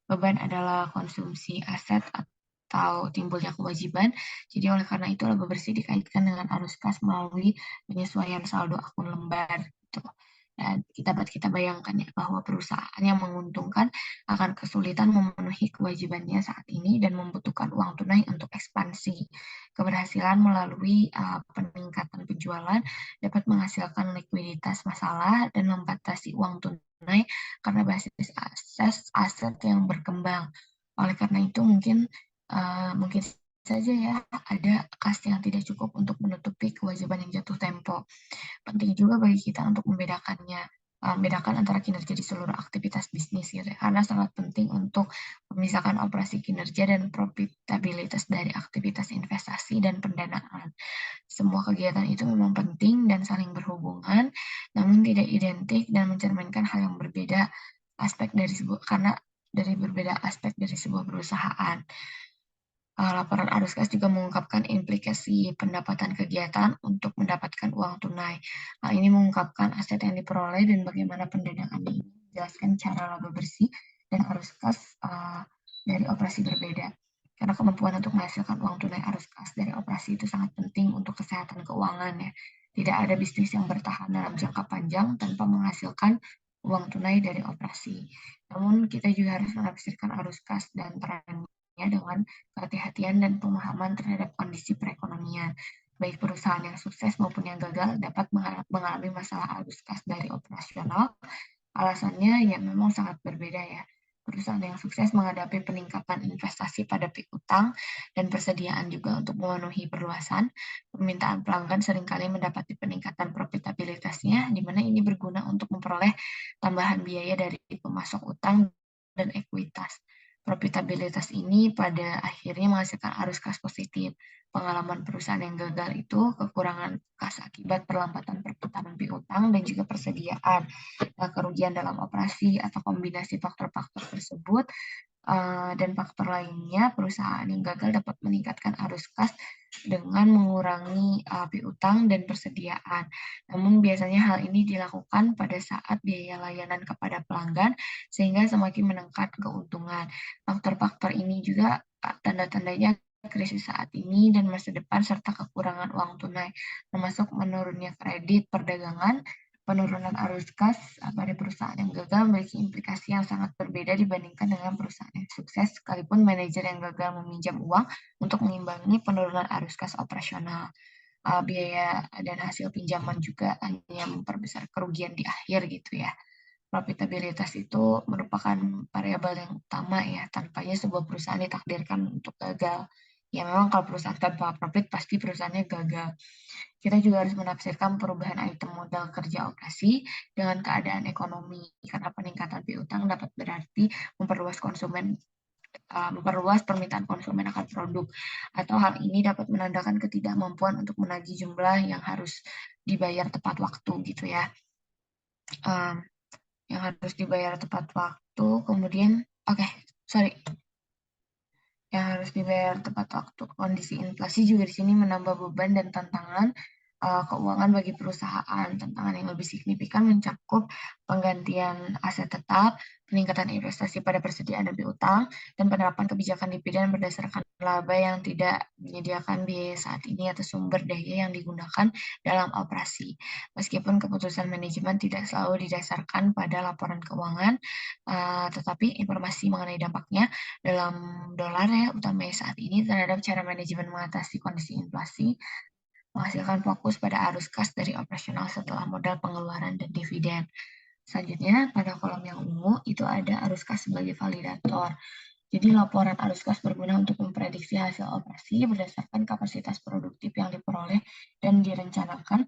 A: Beban adalah konsumsi aset atau timbulnya kewajiban. Jadi oleh karena itu laba bersih dikaitkan dengan arus kas melalui penyesuaian saldo akun lembar. Gitu. Dan dapat kita bayangkan ya bahwa perusahaan yang menguntungkan akan kesulitan memenuhi kewajibannya saat ini dan membutuhkan uang tunai untuk ekspansi. Keberhasilan melalui peningkatan penjualan dapat menghasilkan likuiditas masalah dan membatasi uang tunai karena basis aset yang berkembang. Oleh karena itu mungkin saja ya ada kas yang tidak cukup untuk menutupi kewajiban yang jatuh tempo. Penting juga bagi kita untuk membedakannya. bedakan antara kinerja di seluruh aktivitas bisnis gitu ya, karena sangat penting untuk memisahkan operasi kinerja dan profitabilitas dari aktivitas investasi dan pendanaan. Semua kegiatan itu memang penting dan saling berhubungan, namun tidak identik dan mencerminkan hal yang berbeda aspek dari sebuah karena dari berbeda aspek dari sebuah perusahaan. Laporan arus kas juga mengungkapkan implikasi pendapatan kegiatan untuk mendapatkan uang tunai. Hal ini mengungkapkan aset yang diperoleh dan bagaimana pendanaan ini menjelaskan cara laba bersih dan arus kas dari operasi berbeda. Karena kemampuan untuk menghasilkan uang tunai arus kas dari operasi itu sangat penting untuk kesehatan keuangan ya. Tidak ada bisnis yang bertahan dalam jangka panjang tanpa menghasilkan uang tunai dari operasi. Namun kita juga harus menafsirkan arus kas dan peran dengan kehati-hatian dan pemahaman terhadap kondisi perekonomian. Baik perusahaan yang sukses maupun yang gagal dapat mengalami masalah arus kas dari operasional. Alasannya ya memang sangat berbeda ya. Perusahaan yang sukses menghadapi peningkatan investasi pada piutang dan persediaan juga untuk memenuhi perluasan. Permintaan pelanggan seringkali mendapati peningkatan profitabilitasnya, di mana ini berguna untuk memperoleh tambahan biaya dari pemasok utang dan ekuitas. Profitabilitas ini pada akhirnya menghasilkan arus kas positif. Pengalaman perusahaan yang gagal itu kekurangan kas akibat perlambatan perputaran piutang dan juga persediaan. Kerugian dalam operasi atau kombinasi faktor-faktor tersebut dan faktor lainnya, perusahaan yang gagal dapat meningkatkan arus kas dengan mengurangi piutang dan persediaan. Namun biasanya hal ini dilakukan pada saat biaya layanan kepada pelanggan sehingga semakin meningkat keuntungan. Faktor-faktor ini juga tanda-tandanya krisis saat ini dan masa depan serta kekurangan uang tunai, termasuk menurunnya kredit perdagangan. Penurunan arus kas pada perusahaan yang gagal memiliki implikasi yang sangat berbeda dibandingkan dengan perusahaan yang sukses, sekalipun manajer yang gagal meminjam uang untuk mengimbangi penurunan arus kas operasional. Biaya dan hasil pinjaman juga hanya memperbesar kerugian di akhir gitu ya. Profitabilitas itu merupakan variabel yang utama ya, tanpanya sebuah perusahaan ditakdirkan untuk gagal. Ya memang kalau perusahaan tanpa profit pasti perusahaannya gagal. Kita juga harus menafsirkan perubahan item modal kerja operasi dengan keadaan ekonomi, karena peningkatan piutang dapat berarti memperluas permintaan konsumen akan produk, atau hal ini dapat menandakan ketidakmampuan untuk menagih jumlah yang harus dibayar tepat waktu gitu ya. Yang harus dibayar tepat waktu, kemudian sorry, yang harus dibayar tepat waktu. Kondisi inflasi juga di sini menambah beban dan tantangan keuangan bagi perusahaan. Tantangan yang lebih signifikan mencakup penggantian aset tetap, peningkatan investasi pada persediaan dan piutang, dan penerapan kebijakan dividen berdasarkan laba yang tidak menyediakan biaya saat ini atau sumber daya yang digunakan dalam operasi. Meskipun keputusan manajemen tidak selalu didasarkan pada laporan keuangan, tetapi informasi mengenai dampaknya dalam dolar ya, utamanya saat ini terhadap cara manajemen mengatasi kondisi inflasi, menghasilkan fokus pada arus kas dari operasional setelah modal pengeluaran dan dividen. Selanjutnya, pada kolom yang ungu itu ada arus kas sebagai validator. Jadi laporan arus kas berguna untuk memprediksi hasil operasi berdasarkan kapasitas produktif yang diperoleh dan direncanakan.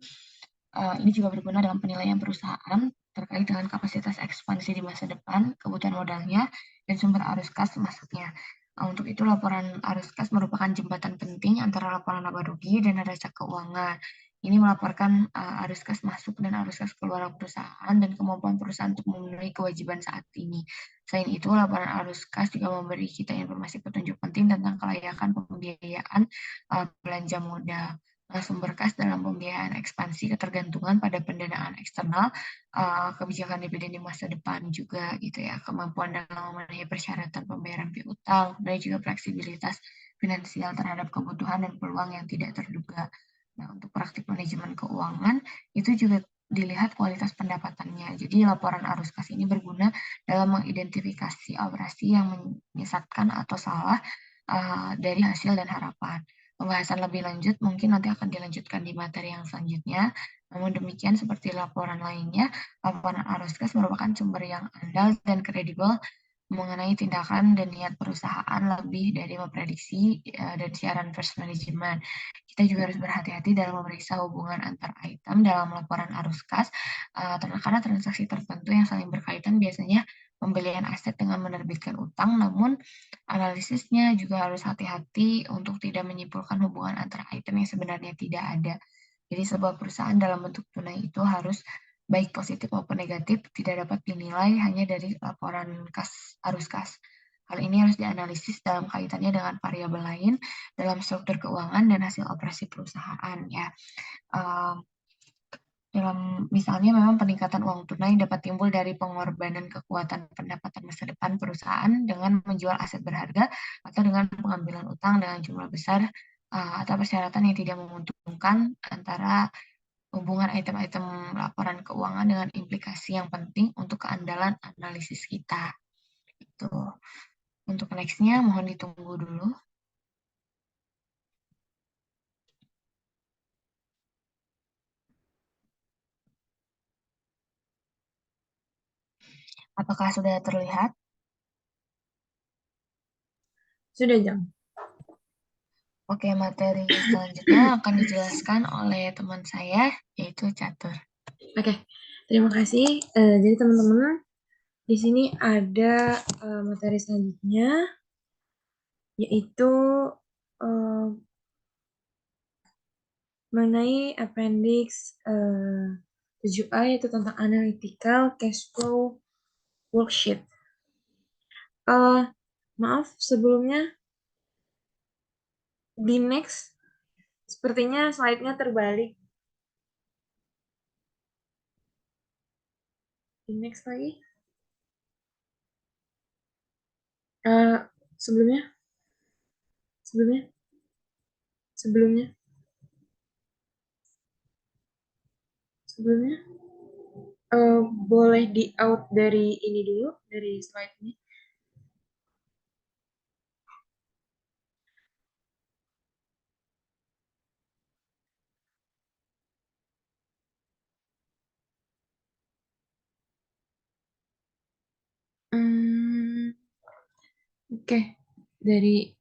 A: Ini juga berguna dalam penilaian perusahaan terkait dengan kapasitas ekspansi di masa depan, kebutuhan modalnya, dan sumber arus kas masuknya. Untuk itu, laporan arus kas merupakan jembatan penting antara laporan laba rugi dan neraca keuangan. Ini melaporkan arus kas masuk dan arus kas keluar perusahaan dan kemampuan perusahaan untuk memenuhi kewajiban saat ini. Selain itu, laporan arus kas juga memberi kita informasi petunjuk penting tentang kelayakan pembiayaan belanja modal. Sumber kas dalam pembiayaan ekspansi ketergantungan pada pendanaan eksternal, kebijakan dividen di masa depan juga gitu ya, kemampuan dalam memenuhi persyaratan pembayaran piutang, dan juga fleksibilitas finansial terhadap kebutuhan dan peluang yang tidak terduga. Nah, untuk praktik manajemen keuangan itu juga dilihat kualitas pendapatannya. Jadi laporan arus kas ini berguna dalam mengidentifikasi operasi yang menyesatkan atau salah dari hasil dan harapan. Pembahasan lebih lanjut mungkin nanti akan dilanjutkan di materi yang selanjutnya. Namun demikian, seperti laporan lainnya, laporan arus kas merupakan sumber yang andal dan kredibel mengenai tindakan dan niat perusahaan lebih dari memprediksi dan siaran first management. Kita juga harus berhati-hati dalam memeriksa hubungan antar item dalam laporan arus kas, karena transaksi tertentu yang saling berkaitan biasanya pembelian aset dengan menerbitkan utang, namun analisisnya juga harus hati-hati untuk tidak menyimpulkan hubungan antar item yang sebenarnya tidak ada. Jadi sebuah perusahaan dalam bentuk tunai itu harus baik positif maupun negatif tidak dapat dinilai hanya dari laporan arus kas. Hal ini harus dianalisis dalam kaitannya dengan variabel lain dalam struktur keuangan dan hasil operasi perusahaan ya. Um, dalam misalnya memang peningkatan uang tunai dapat timbul dari pengorbanan kekuatan pendapatan masa depan perusahaan dengan menjual aset berharga atau dengan pengambilan utang dengan jumlah besar atau persyaratan yang tidak menguntungkan antara hubungan item-item laporan keuangan dengan implikasi yang penting untuk keandalan analisis kita. Itu. Untuk next-nya mohon ditunggu dulu. Apakah sudah terlihat?
C: Sudah, Jang.
A: Oke, materi selanjutnya akan dijelaskan oleh teman saya, yaitu Catur.
C: Oke, terima kasih. Jadi teman-teman, di sini ada materi selanjutnya, yaitu uh, mengenai appendix 7A, yaitu tentang analytical cash flow worksheet. Maaf, sebelumnya di next, sepertinya slide-nya terbalik. Di next lagi. Sebelumnya, sebelumnya, sebelumnya, sebelumnya. Boleh di out dari ini dulu, dari slide ini. Oke, dari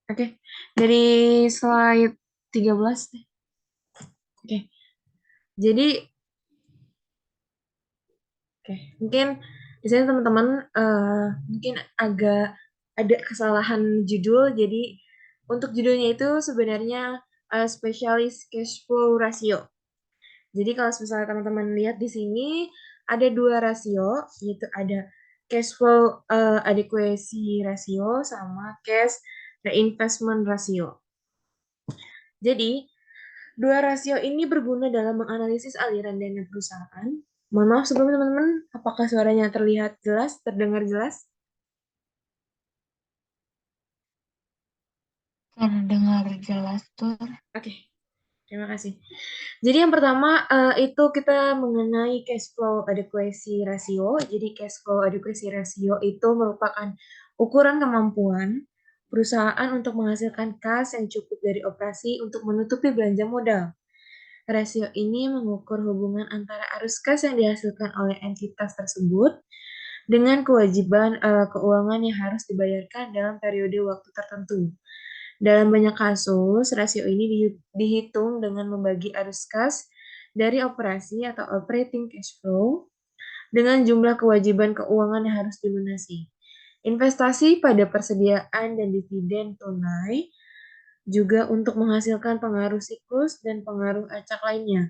C: oke, dari slide 13 deh. Oke. Jadi mungkin di sini teman-teman mungkin agak ada kesalahan judul. Jadi untuk judulnya itu sebenarnya Specialist Cash Flow Ratio. Jadi kalau misalnya teman-teman lihat di sini ada dua rasio, yaitu ada cash flow adequacy ratio sama cash reinvestment ratio. Jadi, dua rasio ini berguna dalam menganalisis aliran dana perusahaan. Mohon maaf sebelumnya teman-teman, apakah suaranya terlihat jelas, terdengar jelas?
A: Terdengar jelas tuh.
C: Oke, terima kasih. Jadi yang pertama itu kita mengenai cash flow adequacy ratio. Jadi cash flow adequacy ratio itu merupakan ukuran kemampuan perusahaan untuk menghasilkan kas yang cukup dari operasi untuk menutupi belanja modal. Rasio ini mengukur hubungan antara arus kas yang dihasilkan oleh entitas tersebut dengan kewajiban keuangan yang harus dibayarkan dalam periode waktu tertentu. Dalam banyak kasus, rasio ini dihitung dengan membagi arus kas dari operasi atau operating cash flow dengan jumlah kewajiban keuangan yang harus dilunasi. Investasi pada persediaan dan dividen tunai juga untuk menghasilkan pengaruh siklus dan pengaruh acak lainnya.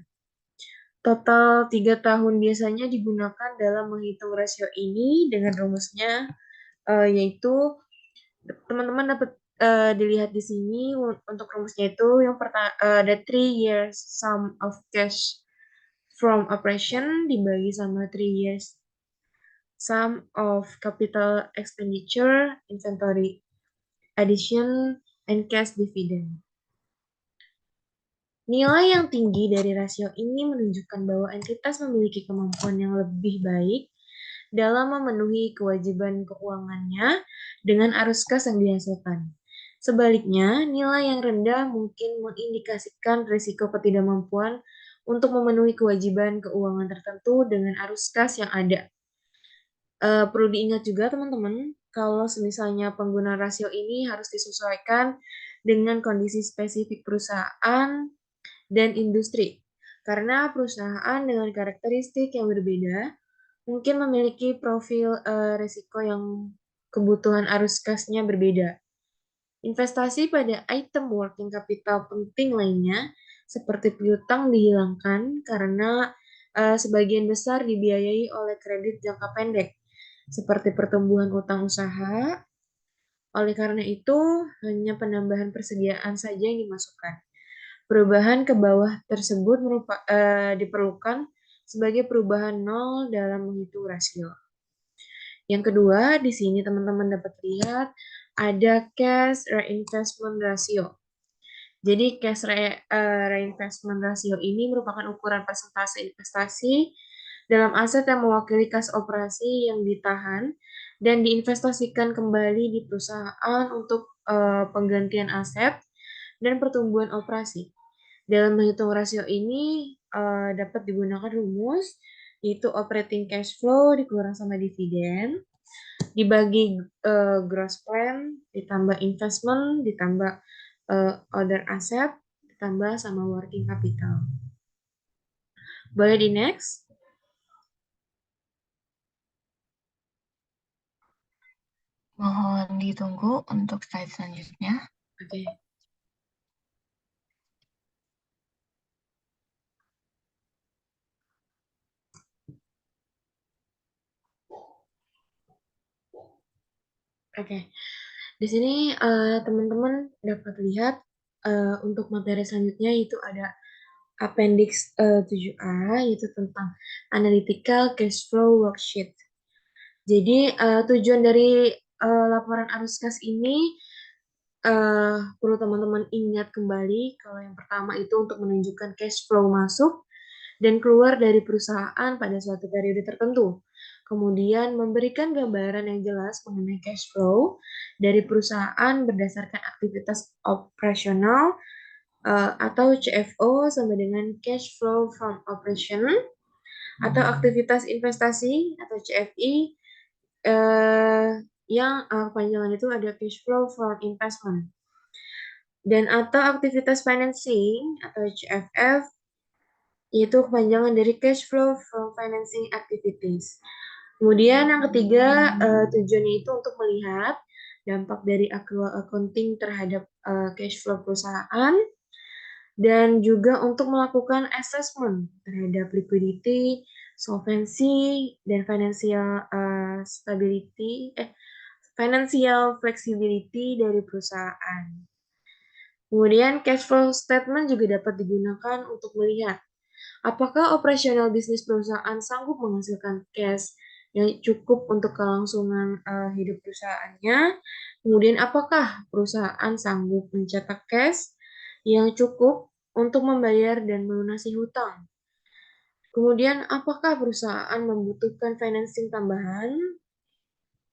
C: Total 3 tahun biasanya digunakan dalam menghitung rasio ini dengan rumusnya yaitu teman-teman dapat dilihat di sini untuk rumusnya itu yang pertama ada 3 years sum of cash from operation dibagi sama 3 years sum of capital expenditure, inventory addition, and cash dividend. Nilai yang tinggi dari rasio ini menunjukkan bahwa entitas memiliki kemampuan yang lebih baik dalam memenuhi kewajiban keuangannya dengan arus kas yang dihasilkan. Sebaliknya, nilai yang rendah mungkin mengindikasikan risiko ketidakmampuan untuk memenuhi kewajiban keuangan tertentu dengan arus kas yang ada. Perlu diingat juga teman-teman, kalau misalnya penggunaan rasio ini harus disesuaikan dengan kondisi spesifik perusahaan dan industri. Karena perusahaan dengan karakteristik yang berbeda mungkin memiliki profil risiko yang kebutuhan arus kasnya berbeda. Investasi pada item working capital penting lainnya seperti piutang dihilangkan karena sebagian besar dibiayai oleh kredit jangka pendek seperti pertumbuhan utang usaha. Oleh karena itu, hanya penambahan persediaan saja yang dimasukkan. Perubahan ke bawah tersebut diperlukan sebagai perubahan nol dalam menghitung rasio. Yang kedua, di sini teman-teman dapat lihat ada cash reinvestment ratio. Jadi cash reinvestment ratio ini merupakan ukuran persentase investasi dalam aset yang mewakili kas operasi yang ditahan dan diinvestasikan kembali di perusahaan untuk penggantian aset dan pertumbuhan operasi. Dalam menghitung rasio ini dapat digunakan rumus yaitu operating cash flow dikurang sama dividen dibagi gross plan ditambah investment ditambah other asset ditambah sama working capital. Boleh di next?
A: Mohon ditunggu untuk slide selanjutnya.
C: Oke. Oke. Di sini teman-teman dapat lihat untuk materi selanjutnya itu ada Appendix 7A yaitu tentang Analytical Cash Flow Worksheet. Jadi tujuan dari laporan arus kas ini perlu teman-teman ingat kembali kalau yang pertama itu untuk menunjukkan cash flow masuk dan keluar dari perusahaan pada suatu periode tertentu. Kemudian memberikan gambaran yang jelas mengenai cash flow dari perusahaan berdasarkan aktivitas operasional atau CFO sama dengan cash flow from operation atau aktivitas investasi atau CFI yang kepanjangan itu ada cash flow from investment dan atau aktivitas financing atau CFF yaitu kepanjangan dari cash flow from financing activities. Kemudian yang ketiga tujuannya itu untuk melihat dampak dari accrual accounting terhadap cash flow perusahaan dan juga untuk melakukan assessment terhadap liquidity, solvency, dan financial flexibility dari perusahaan. Kemudian cash flow statement juga dapat digunakan untuk melihat apakah operasional bisnis perusahaan sanggup menghasilkan cash yang cukup untuk kelangsungan hidup perusahaannya. Kemudian apakah perusahaan sanggup mencetak cash yang cukup untuk membayar dan melunasi hutang. Kemudian apakah perusahaan membutuhkan financing tambahan.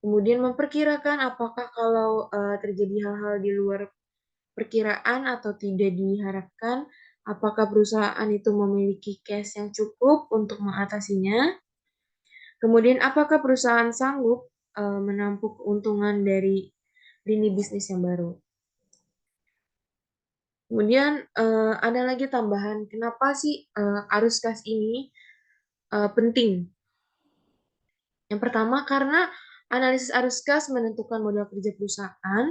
C: Kemudian memperkirakan apakah kalau terjadi hal-hal di luar perkiraan atau tidak diharapkan, apakah perusahaan itu memiliki cash yang cukup untuk mengatasinya. Kemudian apakah perusahaan sanggup menampung keuntungan dari lini bisnis yang baru. Kemudian ada lagi tambahan, kenapa sih arus kas ini penting? Yang pertama karena analisis arus kas menentukan modal kerja perusahaan,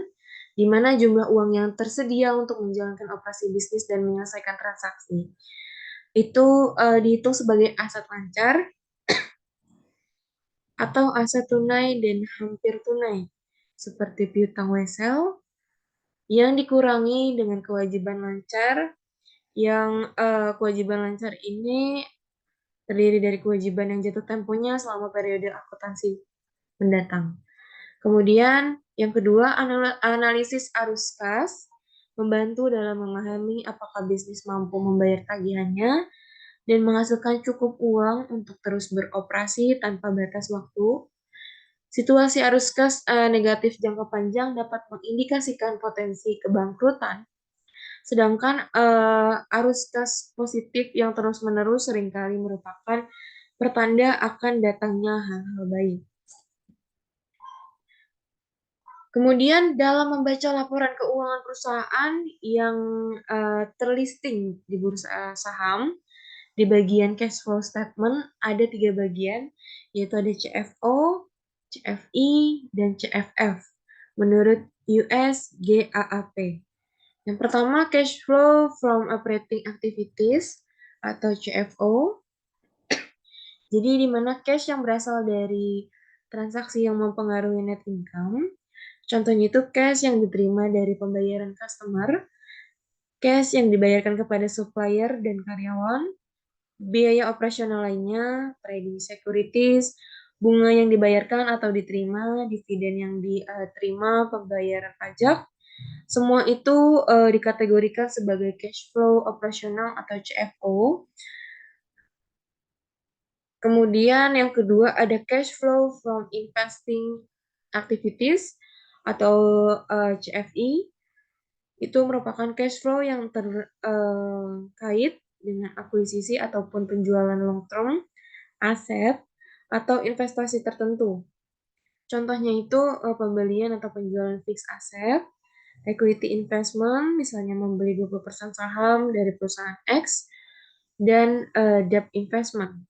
C: di mana jumlah uang yang tersedia untuk menjalankan operasi bisnis dan menyelesaikan transaksi. Itu dihitung sebagai aset lancar atau aset tunai dan hampir tunai, seperti piutang wesel, yang dikurangi dengan kewajiban lancar, yang kewajiban lancar ini terdiri dari kewajiban yang jatuh temponya selama periode akuntansi mendatang. Kemudian yang kedua, analisis arus kas membantu dalam memahami apakah bisnis mampu membayar tagihannya dan menghasilkan cukup uang untuk terus beroperasi tanpa batas waktu. Situasi arus kas negatif jangka panjang dapat mengindikasikan potensi kebangkrutan, sedangkan arus kas positif yang terus-menerus seringkali merupakan pertanda akan datangnya hal-hal baik. Kemudian dalam membaca laporan keuangan perusahaan yang terlisting di bursa saham, di bagian cash flow statement ada 3 bagian, yaitu ada CFO, CFI, dan CFF menurut US GAAP. Yang pertama, cash flow from operating activities atau CFO. Jadi di mana cash yang berasal dari transaksi yang mempengaruhi net income. Contohnya itu cash yang diterima dari pembayaran customer, cash yang dibayarkan kepada supplier dan karyawan, biaya operasional lainnya, trading securities, bunga yang dibayarkan atau diterima, dividen yang diterima, pembayaran pajak, semua itu dikategorikan sebagai cash flow operasional atau CFO. Kemudian yang kedua ada cash flow from investing activities atau CFI. Itu merupakan cash flow yang terkait dengan akuisisi ataupun penjualan long term aset atau investasi tertentu. Contohnya itu pembelian atau penjualan fixed asset, equity investment, misalnya membeli 20% saham dari perusahaan X, dan debt investment.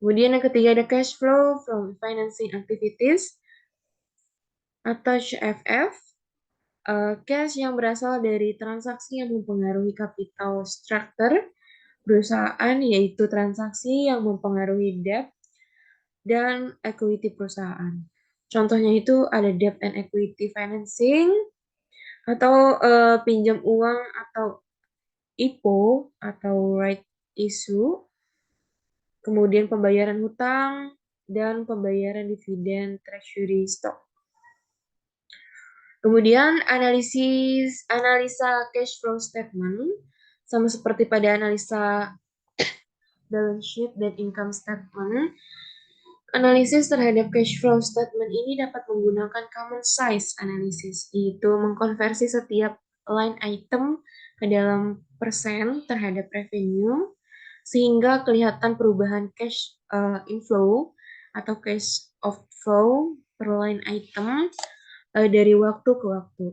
C: Kemudian yang ketiga ada cash flow from financing activities atau CFF, cash yang berasal dari transaksi yang mempengaruhi capital structure perusahaan, yaitu transaksi yang mempengaruhi debt dan equity perusahaan. Contohnya itu ada debt and equity financing atau pinjam uang atau IPO atau right issue, kemudian pembayaran hutang dan pembayaran dividen treasury stock. Kemudian analisa cash flow statement sama seperti pada analisa balance sheet dan income statement. Analisis terhadap cash flow statement ini dapat menggunakan common size analysis, yaitu mengkonversi setiap line item ke dalam persen terhadap revenue, sehingga kelihatan perubahan cash inflow atau cash outflow per line item dari waktu ke waktu.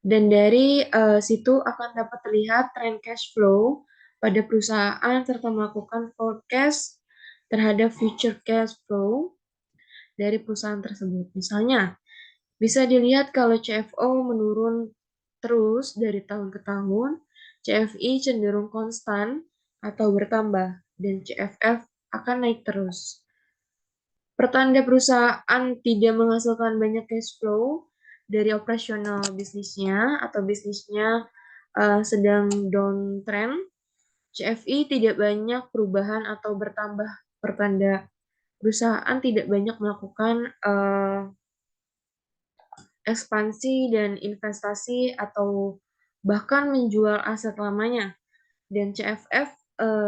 C: Dan dari situ akan dapat terlihat tren cash flow pada perusahaan serta melakukan forecast terhadap future cash flow dari perusahaan tersebut. Misalnya, bisa dilihat kalau CFO menurun terus dari tahun ke tahun, CFI cenderung konstan atau bertambah, dan CFF akan naik terus. Pertanda perusahaan tidak menghasilkan banyak cash flow dari operasional bisnisnya atau bisnisnya sedang downtrend, CFI tidak banyak perubahan atau bertambah. Pertanda perusahaan tidak banyak melakukan ekspansi dan investasi atau bahkan menjual aset lamanya, dan CFF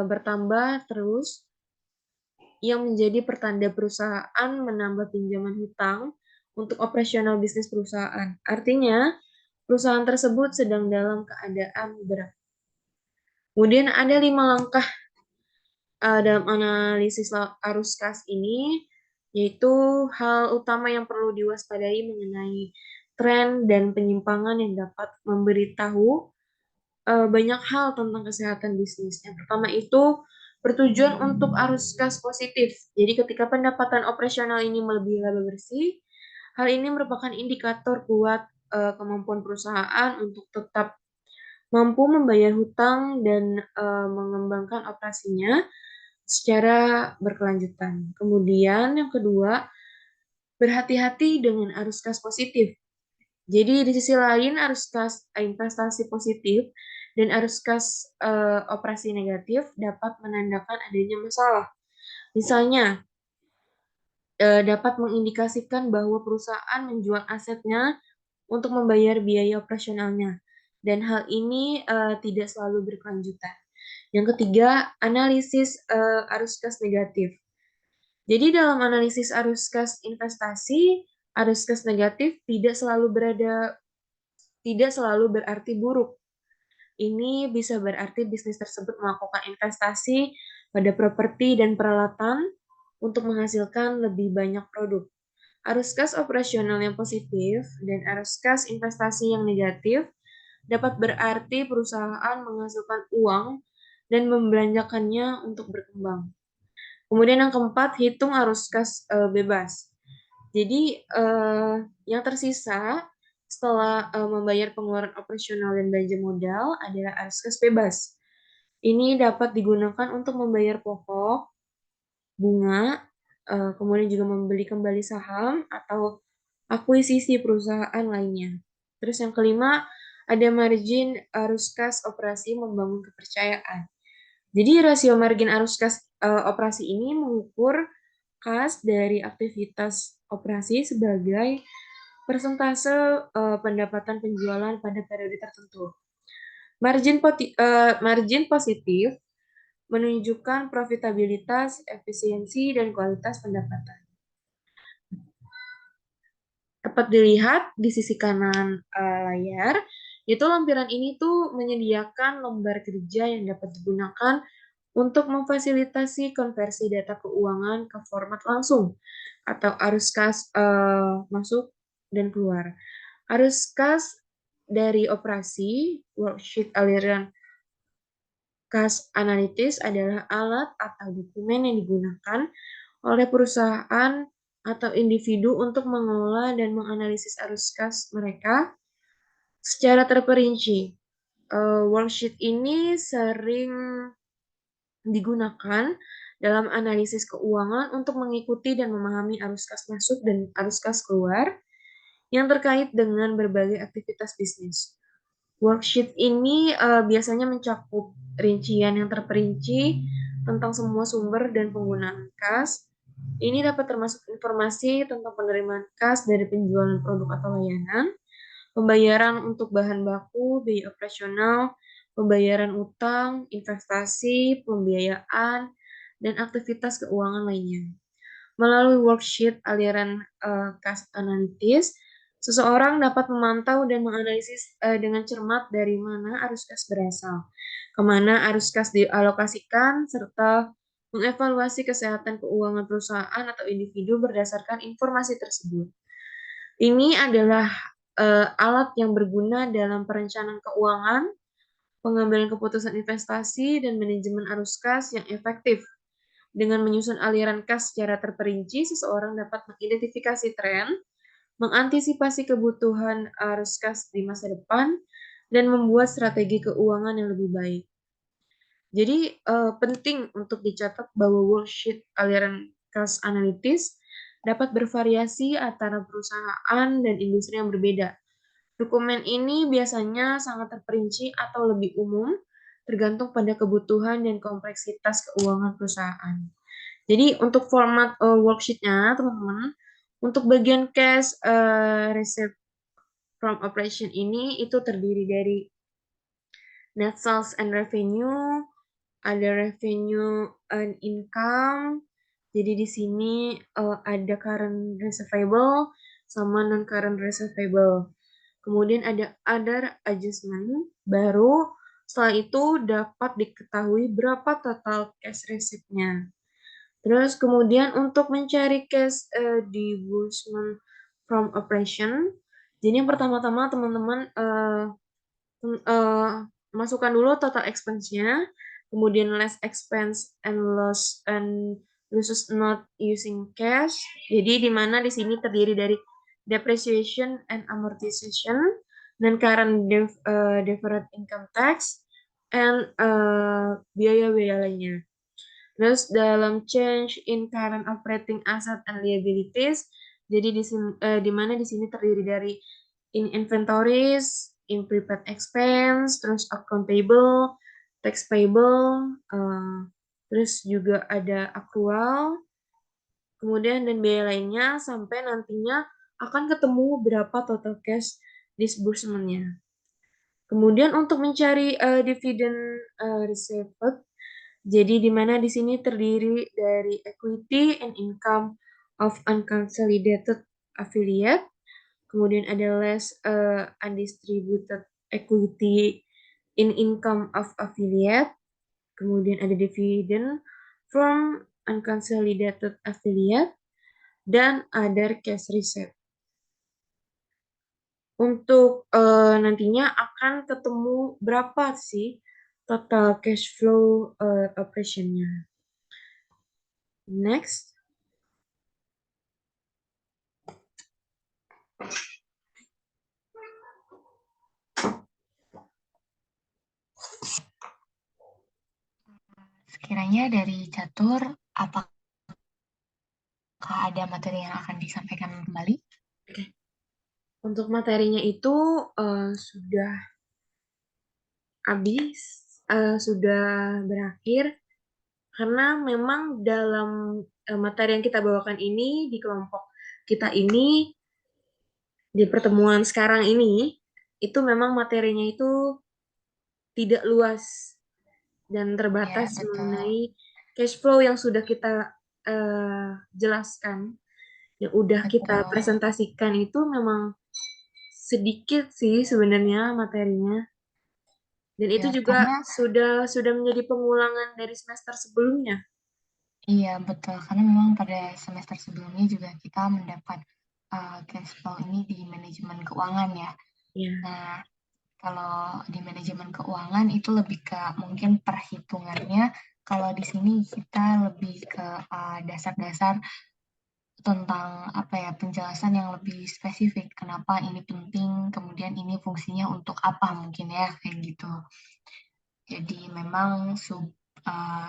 C: bertambah terus, yang menjadi pertanda perusahaan menambah pinjaman hutang untuk operasional bisnis perusahaan. Artinya, perusahaan tersebut sedang dalam keadaan berat. Kemudian ada 5 langkah dalam analisis arus kas ini, yaitu hal utama yang perlu diwaspadai mengenai tren dan penyimpangan yang dapat memberitahu banyak hal tentang kesehatan bisnis. Yang pertama itu bertujuan untuk arus kas positif. Jadi ketika pendapatan operasional ini melebihi laba bersih, hal ini merupakan indikator kuat kemampuan perusahaan untuk tetap mampu membayar hutang dan mengembangkan operasinya secara berkelanjutan. Kemudian yang kedua, berhati-hati dengan arus kas positif. Jadi di sisi lain arus kas investasi positif dan arus kas operasi negatif dapat menandakan adanya masalah. Misalnya, dapat mengindikasikan bahwa perusahaan menjual asetnya untuk membayar biaya operasionalnya, dan hal ini tidak selalu berkelanjutan. Yang ketiga, analisis arus kas negatif. Jadi dalam analisis arus kas investasi, arus kas negatif tidak selalu berarti buruk. Ini bisa berarti bisnis tersebut melakukan investasi pada properti dan peralatan untuk menghasilkan lebih banyak produk. Arus kas operasional yang positif dan arus kas investasi yang negatif dapat berarti perusahaan menghasilkan uang dan membelanjakannya untuk berkembang. Kemudian yang keempat, hitung arus kas bebas. Jadi yang tersisa setelah membayar pengeluaran operasional dan belanja modal adalah arus kas bebas. Ini dapat digunakan untuk membayar pokok, bunga, kemudian juga membeli kembali saham atau akuisisi perusahaan lainnya. Terus yang kelima, ada margin arus kas operasi membangun kepercayaan. Jadi rasio margin arus kas operasi ini mengukur kas dari aktivitas operasi sebagai persentase pendapatan penjualan pada periode tertentu. Margin positif menunjukkan profitabilitas, efisiensi, dan kualitas pendapatan. Dapat dilihat di sisi kanan layar, yaitu lampiran ini tuh menyediakan lembar kerja yang dapat digunakan untuk memfasilitasi konversi data keuangan ke format langsung atau arus kas masuk dan keluar. Arus kas dari operasi, worksheet aliran kas analitis adalah alat atau dokumen yang digunakan oleh perusahaan atau individu untuk mengelola dan menganalisis arus kas mereka secara terperinci. Worksheet ini sering digunakan dalam analisis keuangan untuk mengikuti dan memahami arus kas masuk dan arus kas keluar yang terkait dengan berbagai aktivitas bisnis. Worksheet ini biasanya mencakup rincian yang terperinci tentang semua sumber dan penggunaan kas. Ini dapat termasuk informasi tentang penerimaan kas dari penjualan produk atau layanan, pembayaran untuk bahan baku, biaya operasional, pembayaran utang, investasi, pembiayaan, dan aktivitas keuangan lainnya. Melalui worksheet aliran kas analitis, seseorang dapat memantau dan menganalisis dengan cermat dari mana arus kas berasal, kemana arus kas dialokasikan, serta mengevaluasi kesehatan keuangan perusahaan atau individu berdasarkan informasi tersebut. Ini adalah alat yang berguna dalam perencanaan keuangan, pengambilan keputusan investasi, dan manajemen arus kas yang efektif. Dengan menyusun aliran kas secara terperinci, seseorang dapat mengidentifikasi tren, mengantisipasi kebutuhan arus kas di masa depan, dan membuat strategi keuangan yang lebih baik. Jadi penting untuk dicatat bahwa worksheet aliran kas analitis dapat bervariasi antara perusahaan dan industri yang berbeda. Dokumen ini biasanya sangat terperinci atau lebih umum, tergantung pada kebutuhan dan kompleksitas keuangan perusahaan. Jadi untuk format worksheet-nya, teman-teman, untuk bagian cash receipt from operation ini itu terdiri dari net sales and revenue, ada revenue and income. Jadi di sini ada current receivable sama non current receivable. Kemudian ada other adjustment, baru setelah itu dapat diketahui berapa total cash receipt-nya. Terus kemudian untuk mencari cash disbursement from operation, jadi yang pertama-tama teman-teman masukkan dulu total expense-nya, kemudian less expense and loss and losses not using cash. Jadi di mana di sini terdiri dari depreciation and amortization dan current deferred income tax and biaya-biaya lainnya. Terus dalam change in current operating asset and liabilities, jadi di mana di sini terdiri dari in inventories, in prepaid expense, terus account payable, tax payable, terus juga ada accrual, kemudian dan biaya lainnya sampai nantinya akan ketemu berapa total cash disbursement-nya. Kemudian untuk mencari dividend received, jadi di mana di sini terdiri dari equity and income of unconsolidated affiliate, kemudian ada less undistributed equity in income of affiliate, kemudian ada dividend from unconsolidated affiliate, dan other cash reserve. Untuk nantinya akan ketemu berapa sih total cash flow operation-nya. Next.
A: Sekiranya dari Catur, apakah ada materi yang akan disampaikan kembali?
C: Oke. Untuk materinya itu sudah habis, sudah berakhir, karena memang dalam materi yang kita bawakan ini di kelompok kita ini, di pertemuan sekarang ini, itu memang materinya itu tidak luas dan
A: Ya,
C: terbatas
A: betul.
C: mengenai cash flow yang sudah kita jelaskan, yang udah kita
A: Betul.
C: presentasikan itu memang sedikit sih sebenarnya materinya. Dan itu
A: Ya,
C: juga
A: karena
C: sudah menjadi pengulangan dari semester sebelumnya.
A: iya betul, karena memang pada semester sebelumnya juga kita mendapat cash flow ini di manajemen keuangan ya.
C: Ya,
A: Nah, kalau di manajemen keuangan itu lebih ke mungkin perhitungannya. Kalau di sini kita lebih ke dasar-dasar tentang apa ya, penjelasan yang lebih spesifik. Kenapa ini penting, kemudian ini fungsinya untuk apa mungkin ya, kayak gitu. Jadi memang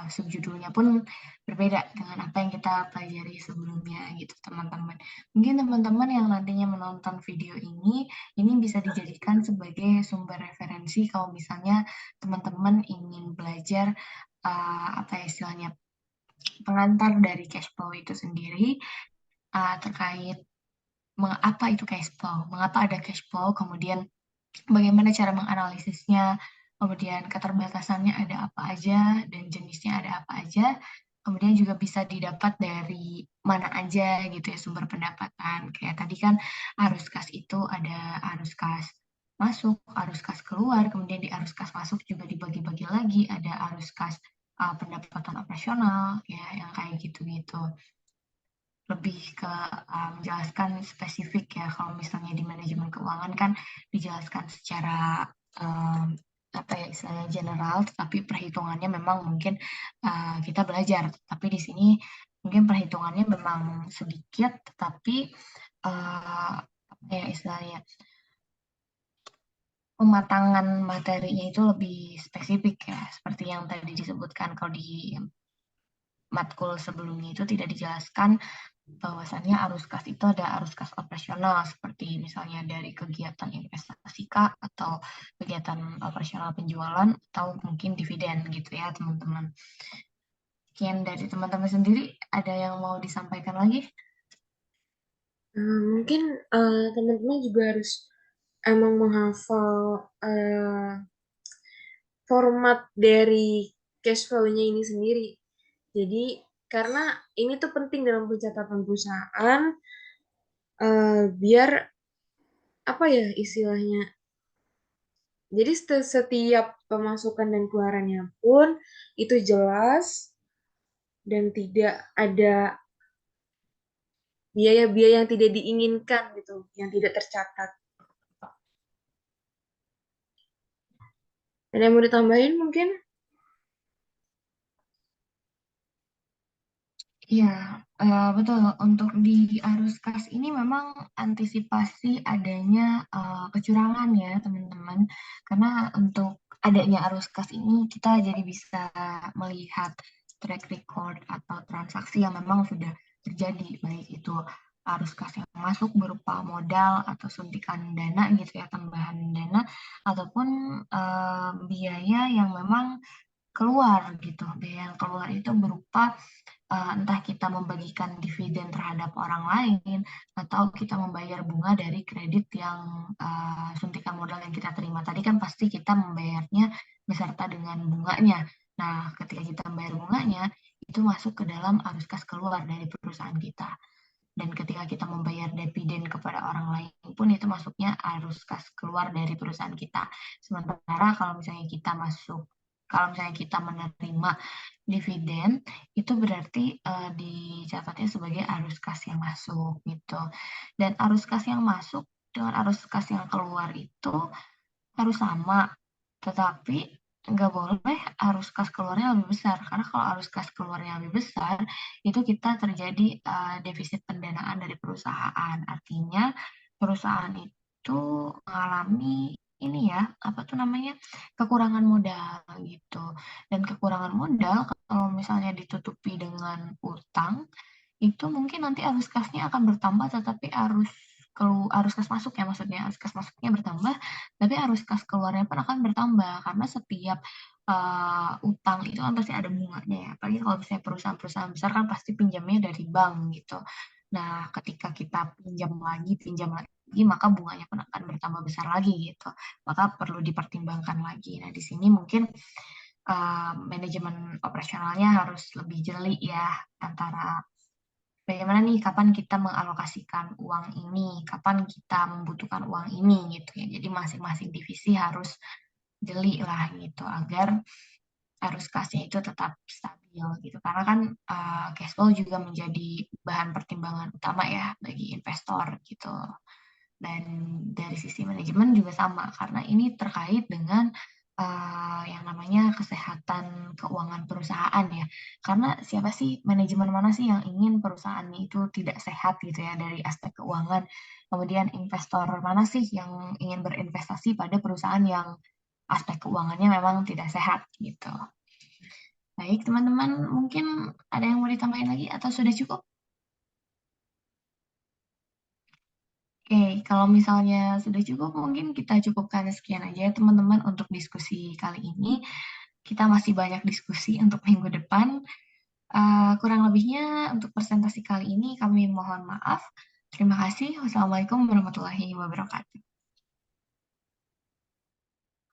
A: subjudulnya pun berbeda dengan apa yang kita pelajari sebelumnya gitu teman-teman. Mungkin teman-teman yang nantinya menonton video ini bisa dijadikan sebagai sumber referensi kalau misalnya teman-teman ingin belajar apa ya istilahnya pengantar dari cash flow itu sendiri terkait apa itu cash flow, mengapa ada cash flow, kemudian bagaimana cara menganalisisnya, kemudian keterbatasannya ada apa aja, dan jenisnya ada apa aja, kemudian juga bisa didapat dari mana aja gitu ya sumber pendapatan. Kayak tadi kan arus kas itu ada arus kas masuk, arus kas keluar, kemudian di arus kas masuk juga dibagi-bagi lagi, ada arus kas pendapatan operasional, ya yang kayak gitu-gitu lebih ke menjelaskan spesifik ya kalau misalnya di manajemen keuangan kan dijelaskan secara apa ya istilahnya general tetapi perhitungannya memang mungkin kita belajar tapi di sini mungkin perhitungannya memang sedikit tetapi apa ya istilahnya pematangan materinya itu lebih spesifik ya seperti yang tadi disebutkan kalau di matkul sebelumnya itu tidak dijelaskan bahwasannya arus kas itu ada arus kas operasional seperti misalnya dari kegiatan investasi kah atau kegiatan operasional penjualan atau mungkin dividen gitu ya teman-teman. Sekian dari teman-teman sendiri, ada yang mau disampaikan lagi?
C: mungkin teman-teman juga harus emang menghafal format dari cash flow-nya ini sendiri. Jadi karena ini tuh penting dalam pencatatan perusahaan, biar apa ya istilahnya. Jadi setiap pemasukan dan keluarannya pun itu jelas dan tidak ada biaya-biaya yang tidak diinginkan gitu, yang tidak tercatat. Ada yang mau ditambahin mungkin?
A: Iya, betul. Untuk di arus kas ini memang antisipasi adanya kecurangan ya, teman-teman. Karena untuk adanya arus kas ini kita jadi bisa melihat track record atau transaksi yang memang sudah terjadi, baik itu arus kas yang masuk berupa modal atau suntikan dana gitu ya, tambahan dana, ataupun biaya yang memang keluar gitu. Biaya yang keluar itu berupa entah kita membagikan dividen terhadap orang lain atau kita membayar bunga dari kredit yang suntikan modal yang kita terima. Tadi kan pasti kita membayarnya beserta dengan bunganya. Nah, ketika kita membayar bunganya, itu masuk ke dalam arus kas keluar dari perusahaan kita. Dan ketika kita membayar dividen kepada orang lain pun itu masuknya arus kas keluar dari perusahaan kita. Sementara kalau misalnya kita masuk Kalau misalnya kita menerima dividen, itu berarti dicatatnya sebagai arus kas yang masuk gitu. Dan arus kas yang masuk dengan arus kas yang keluar itu harus sama, tetapi nggak boleh arus kas keluarnya lebih besar, karena kalau arus kas keluarnya lebih besar, itu kita terjadi defisit pendanaan dari perusahaan. Artinya perusahaan itu mengalami ini ya, apa tuh namanya, kekurangan modal gitu. Dan kekurangan modal kalau misalnya ditutupi dengan utang, itu mungkin nanti arus kasnya akan bertambah, tetapi arus kas masuk ya, maksudnya arus kas masuknya bertambah, tapi arus kas keluarnya pun akan bertambah karena setiap utang itu kan pasti ada bunganya ya. Apalagi kalau misalnya perusahaan-perusahaan besar kan pasti pinjamnya dari bank gitu. Nah, ketika kita pinjam lagi, maka bunganya pun akan bertambah besar lagi gitu. Maka perlu dipertimbangkan lagi. Nah, di sini mungkin manajemen operasionalnya harus lebih jeli ya antara bagaimana nih kapan kita mengalokasikan uang ini, kapan kita membutuhkan uang ini gitu ya. Jadi masing-masing divisi harus jeli lah gitu agar arus kasnya itu tetap stabil gitu. Karena kan cash flow juga menjadi bahan pertimbangan utama ya bagi investor gitu. Dan dari sisi manajemen juga sama, karena ini terkait dengan yang namanya kesehatan keuangan perusahaan ya. Karena siapa sih, manajemen mana sih yang ingin perusahaannya itu tidak sehat gitu ya dari aspek keuangan. Kemudian investor mana sih yang ingin berinvestasi pada perusahaan yang aspek keuangannya memang tidak sehat gitu. Baik teman-teman, mungkin ada yang mau ditambahin lagi atau sudah cukup? Oke, kalau misalnya sudah cukup, mungkin kita cukupkan sekian aja ya teman-teman untuk diskusi kali ini. Kita masih banyak diskusi untuk minggu depan. Kurang lebihnya untuk presentasi kali ini kami mohon maaf. Terima kasih. Wassalamualaikum warahmatullahi wabarakatuh.